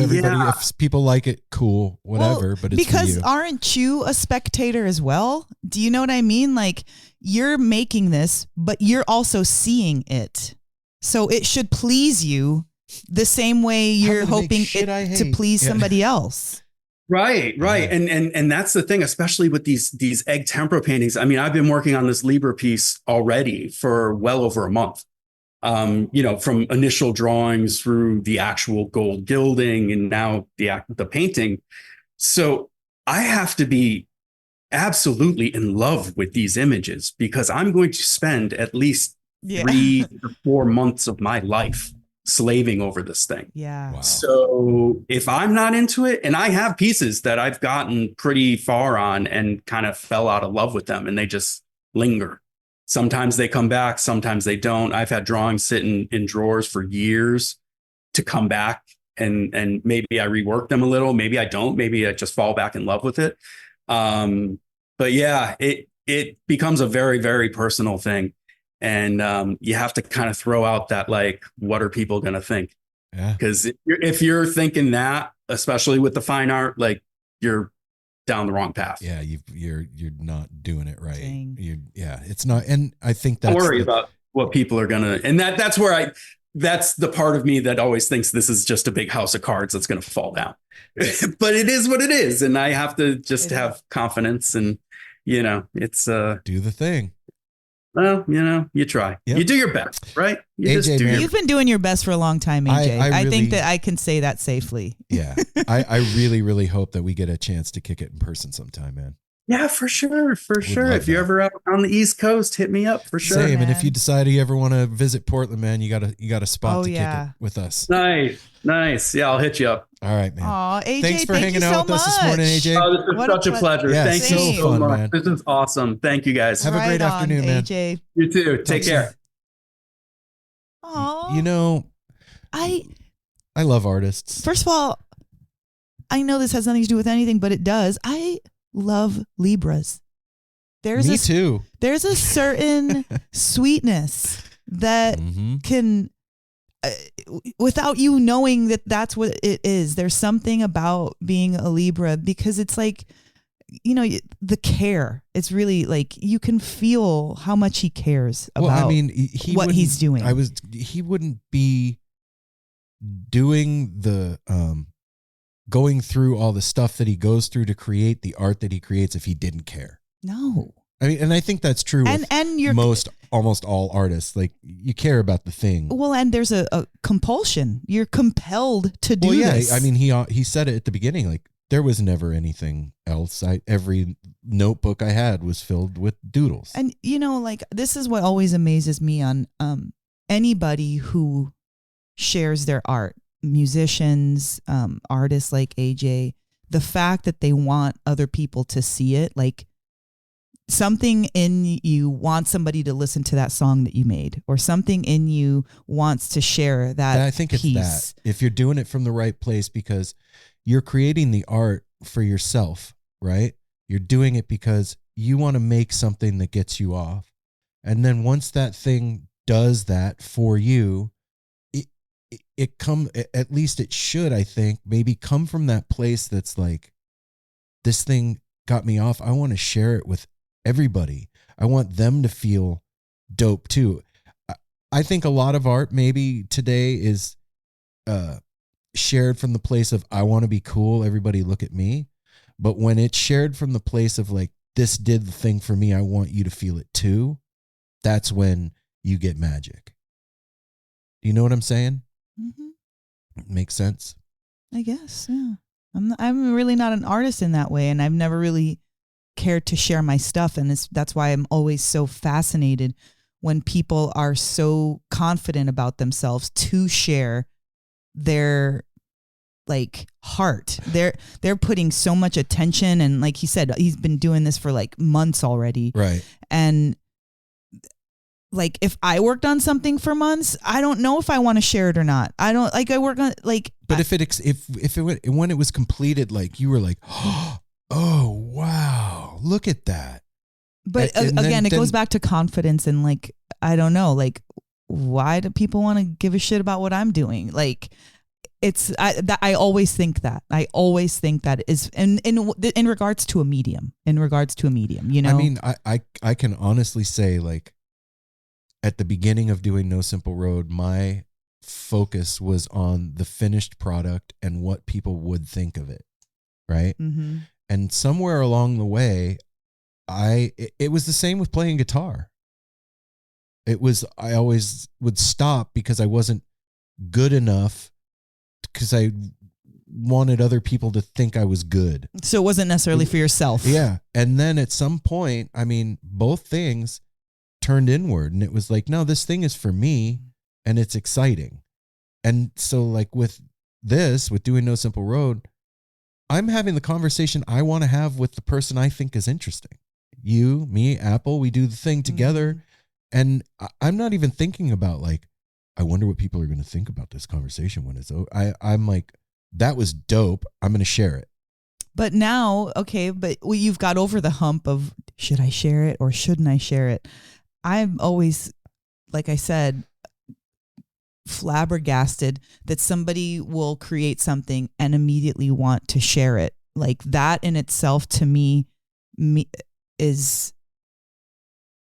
people like it, cool, whatever.
Well,
but it's
because
for you.
aren't you a spectator as well? Do you know what I mean? Like you're making this, but you're also seeing it. So it should please you the same way you're hoping it to please somebody else.
Right.
Yeah.
And that's the thing, especially with these egg tempera paintings. I mean, I've been working on this Libra piece already for well over a month. From initial drawings through the actual gold gilding and now the painting. So I have to be absolutely in love with these images because I'm going to spend at least 3 to 4 months of my life slaving over this thing.
Yeah.
Wow.
So if I'm not into it, and I have pieces that I've gotten pretty far on and kind of fell out of love with them and they just linger. Sometimes they come back, sometimes they don't. I've had drawings sitting in drawers for years to come back and maybe I rework them a little. Maybe I don't. Maybe I just fall back in love with it. But yeah, it becomes a very, very personal thing. And you have to kind of throw out that, like, what are people going to think?
Yeah.
Because if you're thinking that, especially with the fine art, like you're down the wrong path.
Yeah, you're not doing it right.
Dang.
It's not. And I think that's
Don't worry about what people are gonna. And that's where that's the part of me that always thinks this is just a big house of cards that's gonna fall down. But it is what it is, and I have to just have confidence. And it's
do the thing.
Well, you try.
Yep.
You do your best, right? You
AJ,
just do
man.
You've been doing your best for a long time, AJ.
I
I think
really-
that I can say that safely.
Yeah. I really, really hope that we get a chance to kick it in person sometime, man.
Yeah, for sure.
love
If you're
that.
ever out on the East Coast, hit me up for sure.
Same. And if
man.
you decide you ever want to visit Portland, man, you got a spot to kick it with us.
Nice. Yeah, I'll hit you up.
All right, man.
Aw, AJ,
Thanks for
thank
hanging
you
out
so
with us this morning,
much.
AJ.
Oh, this is
What a
such a pleasure.
Yeah,
Thank you
so
so
fun,
much.
man.
This is awesome. Thank you guys.
Have a great
Right on,
afternoon, man.
AJ.
You too. Take care.
Aw.
I love artists.
First of all, I know this has nothing to do with anything, but it does. I love Libras.
Me too.
There's a certain sweetness that
Mhm.
can, without you knowing that that's what it is. There's something about being a Libra because it's like, the care. It's really like you can feel how much he cares about
Well, I mean,
what he's doing.
He wouldn't be doing the going through all the stuff that he goes through to create the art that he creates if he didn't care.
No.
I mean, and I think that's true with
And you're
almost all artists. Like, you care about the thing.
well, and there's a compulsion. You're compelled to do this.
I mean, he said it at the beginning. Like, there was never anything else. Every notebook I had was filled with doodles.
And like this is what always amazes me on anybody who shares their art, musicians, artists like AJ, the fact that they want other people to see it, like something in you wants somebody to listen to that song that you made, or something in you wants to share that.
I think
piece.
it's that. If you're doing it from the right place, because you're creating the art for yourself, right? You're doing it because you want to make something that gets you off. And then once that thing does that for you, at least it should, I think, maybe come from that place that's like, this thing got me off. I want to share it with everybody. I want them to feel dope too. I think a lot of art maybe today is shared from the place of, I want to be cool, everybody look at me. But when it's shared from the place of like, this did the thing for me, I want you to feel it too, that's when you get magic. You know what I'm saying?
Mm-hmm.
Makes sense?
I guess, yeah. I'm really not an artist in that way, and I've never really cared to share my stuff, and that's why I'm always so fascinated when people are so confident about themselves to share their like heart. They're putting so much attention, and like he said, he's been doing this for like months already.
Right.
And like if I worked on something for months, I don't know if I want to share it or not. I don't like I work on like.
But if it went, when it was completed, like you were like, oh wow, look at that.
But
And
again, it
then
goes back to confidence and like I don't know, like why do people want to give a shit about what I'm doing? Like I always think that. I always think that is in regards to a medium. In regards to a medium, you know.
I mean, I can honestly say, like, at the beginning of doing No Simple Road, my focus was on the finished product and what people would think of it, right?
Mm-hmm.
And somewhere along the way, it was the same with playing guitar. I always would stop because I wasn't good enough, because I wanted other people to think I was good.
So it wasn't necessarily for yourself.
Yeah. And then at some point, I mean, both things turned inward, and it was like, no, this thing is for me and it's exciting. And so, like, with doing No Simple Road, I'm having the conversation I want to have with the person I think is interesting. You, me, Apple, we do the thing together. Mm-hmm. And I'm not even thinking about, like, I wonder what people are going to think about this conversation when it's over. I'm like, that was dope. I'm going to share it.
But now, okay, you've got over the hump of, should I share it or shouldn't I share it? I'm always, like I said, flabbergasted that somebody will create something and immediately want to share it. Like, that in itself, to me is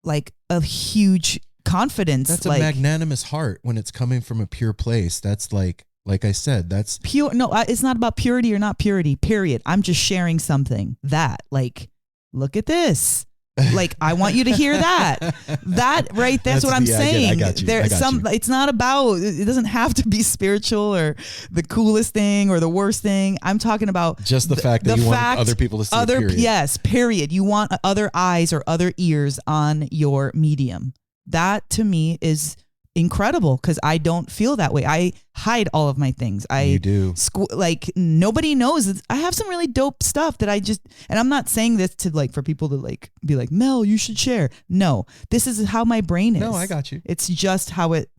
like a huge confidence.
That's
like,
a magnanimous heart when it's coming from a pure place. That's like I said, that's
pure. No, it's not about purity or not purity, period. I'm just sharing something that, like, look at this. Like, I want you to hear that. That right, that's what I'm saying.
I got you.
It's not about, it doesn't have to be spiritual or the coolest thing or the worst thing. I'm talking about
just the fact that you want other people to see it, period.
Yes, period. You want other eyes or other ears on your medium. That to me is incredible, because I don't feel that way. I hide all of my things.
You do.
Like, nobody knows. I have some really dope stuff that I just, and I'm not saying this to, like, for people to, like, be like, Mel, you should share. No, this is how my brain is.
No, I got you.
It's just how it,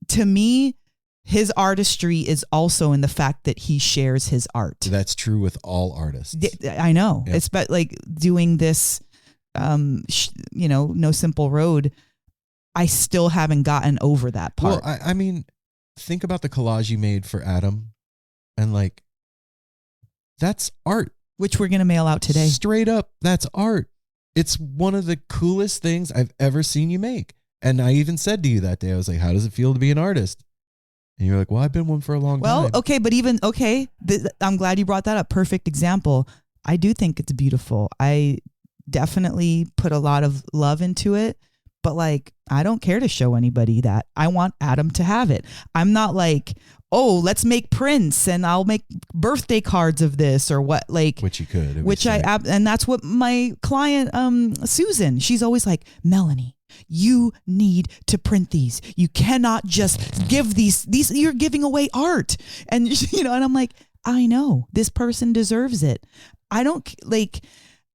to me, his artistry is also in the fact that he shares his art.
That's true with all artists.
I know.
Yep.
It's but like doing this, No Simple Road, I still haven't gotten over that part.
Well, I mean, think about the collage you made for Adam, and, like, that's art.
Which we're going to mail out today.
Straight up, that's art. It's one of the coolest things I've ever seen you make. And I even said to you that day, I was like, how does it feel to be an artist? And you're like, well, I've been one for a long time.
Well, okay, but even, I'm glad you brought that up. Perfect example. I do think it's beautiful. I definitely put a lot of love into it. But, like, I don't care to show anybody that. I want Adam to have it. I'm not like, oh, let's make prints and I'll make birthday cards of this or what, like.
Which you could.
And that's what my client, Susan, she's always like, Melanie, you need to print these. You cannot just give these, you're giving away art. And, and I'm like, I know this person deserves it. I don't, like,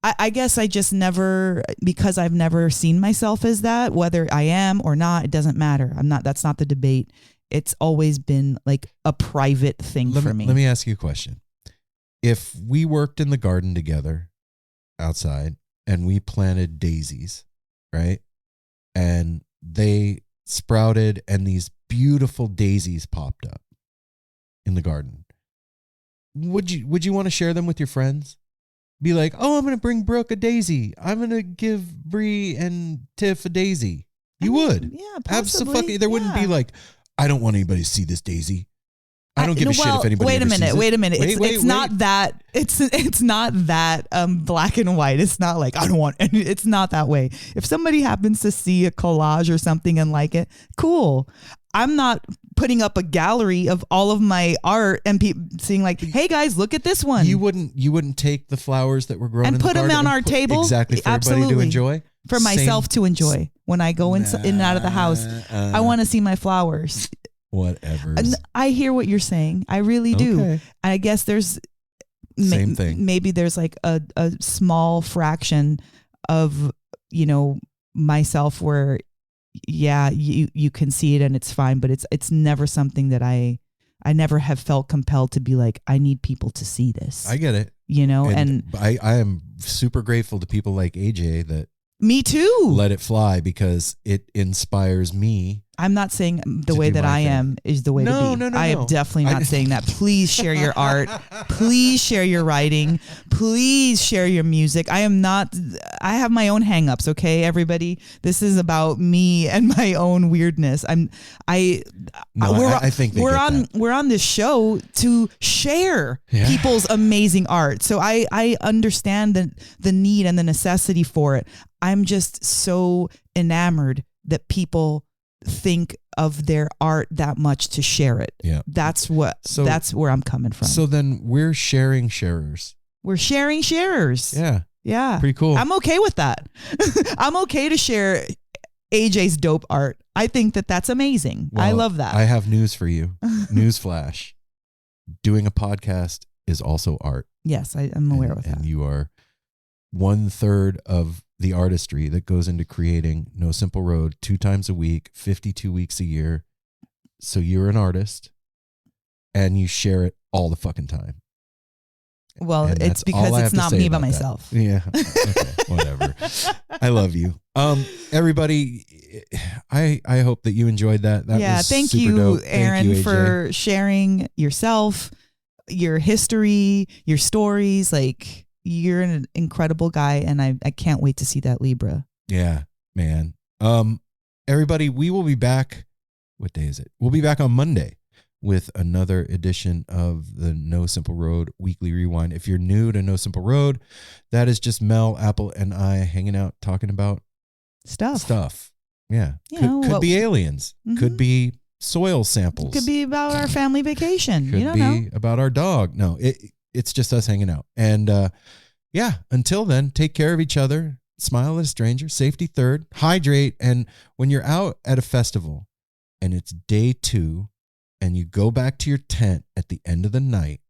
I guess I just never, because I've never seen myself as that, whether I am or not, it doesn't matter. That's not the debate. It's always been like a private thing for me.
Let me ask you a question. If we worked in the garden together outside and we planted daisies, right? And they sprouted and these beautiful daisies popped up in the garden. Would you want to share them with your friends? Be like, oh, I'm going to bring Brooke a daisy. I'm going to give Bree and Tiff a daisy. You would.
Yeah, possibly.
There wouldn't be like, I don't want anybody to see this daisy. I don't give a shit if anybody
Wait a minute. It's not that. It's not that black and white. It's not like I don't want any. It's not that way. If somebody happens to see a collage or something and like it, cool. I'm not putting up a gallery of all of my art and seeing like, hey guys, look at this one.
You wouldn't take the flowers that were grown
and
in
put
the
them on our table
exactly for everybody to enjoy.
For myself to enjoy when I go in and out of the house. I want to see my flowers.
Whatever.
I hear what you're saying. I really do.
Okay.
I guess there's
same thing.
Maybe there's like a small fraction of myself where you can see it and it's fine, but it's never something that I never have felt compelled to be like, I need people to see this.
I get it.
And
I am super grateful to people like AJ that
me too
let it fly, because it inspires me
I'm not saying the
To
way
do
that
my
I
thing.
am is the way to be.
No.
I am definitely not saying that. Please share your art. Please share your writing. Please share your music. I have my own hangups, okay, everybody? This is about me and my own weirdness.
I think
we're on this show to share people's amazing art. So I understand the need and the necessity for it. I'm just so enamored that people think of their art that much to share it.
Yeah.
That's where I'm coming from.
So then we're sharing sharers.
We're sharing sharers.
Yeah.
Yeah.
Pretty cool.
I'm okay with that. I'm okay to share AJ's dope art. I think that that's amazing. I
Well,
love that.
I have news for you. Newsflash. Doing a podcast is also art.
Yes, I'm aware of that.
And you are 1/3 of the artistry that goes into creating No Simple Road 2 times a week, 52 weeks a year. So you're an artist and you share it all the fucking time.
Well,
And
it's
that's all I
because
have
it's
to
not
say
me by
about that.
myself.
Yeah. Okay, whatever. I love you. Everybody, I hope that you enjoyed that. That was
thank
super
you,
dope.
Aaron,
Thank you, AJ.
for sharing yourself, your history, your stories. Like, you're an incredible guy, and I can't wait to see that Libra.
Yeah, man. Everybody, we will be back. What day is it? We'll be back on Monday with another edition of the No Simple Road Weekly Rewind. If you're new to No Simple Road, that is just Mel, Apple, and I hanging out talking about stuff. Yeah. Could be aliens.
Mhm.
Could be soil samples.
Could be about our family vacation.
Could
You don't
be
know.
about our dog. No, it's just us hanging out. And until then, take care of each other. Smile at a stranger. Safety third. Hydrate. And when you're out at a festival and it's day 2 and you go back to your tent at the end of the night,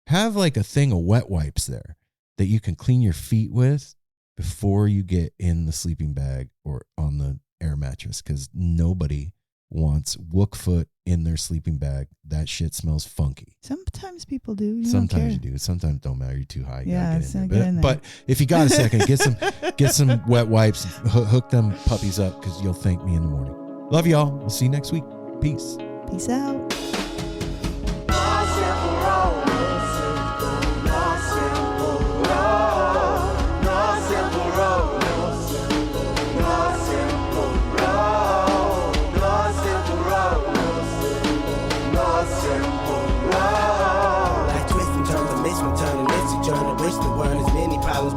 have like a thing of wet wipes there that you can clean your feet with before you get in the sleeping bag or on the air mattress, because nobody wants wook foot in their sleeping bag. That shit smells funky.
Sometimes people do.
Sometimes you do. Sometimes don't matter. You're too high. You
Yeah,
gotta
it's
get in
not
there.
good in there.
But if you got a second, get some wet wipes. Hook them puppies up, because you'll thank me in the morning. Love y'all. We'll see you next week. Peace.
Peace out.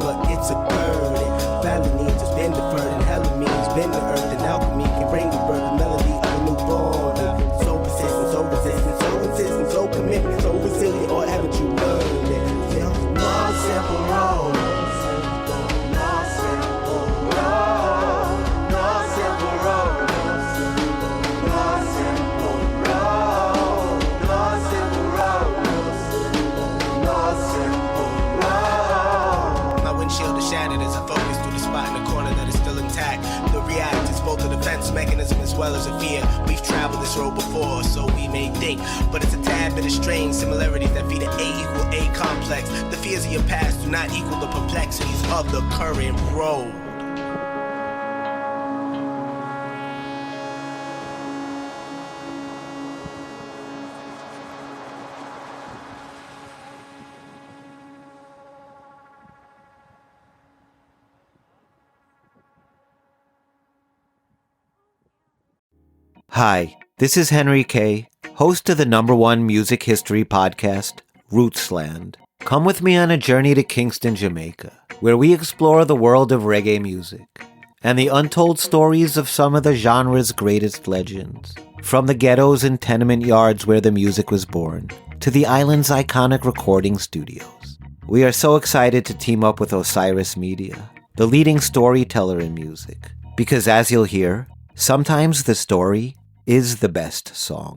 But it's a burden. Family needs has been deferred, and hella means been the earth, and alchemy can bring the birth, the melody of a newborn. So persistent, so resistant, so insistent, so commitment, so resilient, or haven't you learned it? No simple road. No simple road. No simple road. No simple road. No simple road. No simple road. My windshield is shattered as I focus through the spot in the corner that is still intact. The react is both a defense mechanism as well as a fear. We've traveled this road before, so we may think, but it's a tad bit of strange similarities that feed an A equal A complex. The fears of your past do not equal the perplexities of the current road.
Hi, this is Henry Kay, host of the #1 music history podcast, Rootsland. Come with me on a journey to Kingston, Jamaica, where we explore the world of reggae music and the untold stories of some of the genre's greatest legends. From the ghettos and tenement yards where the music was born, to the island's iconic recording studios. We are so excited to team up with Osirismedia, the leading storyteller in music, because as you'll hear, sometimes the story is the best song.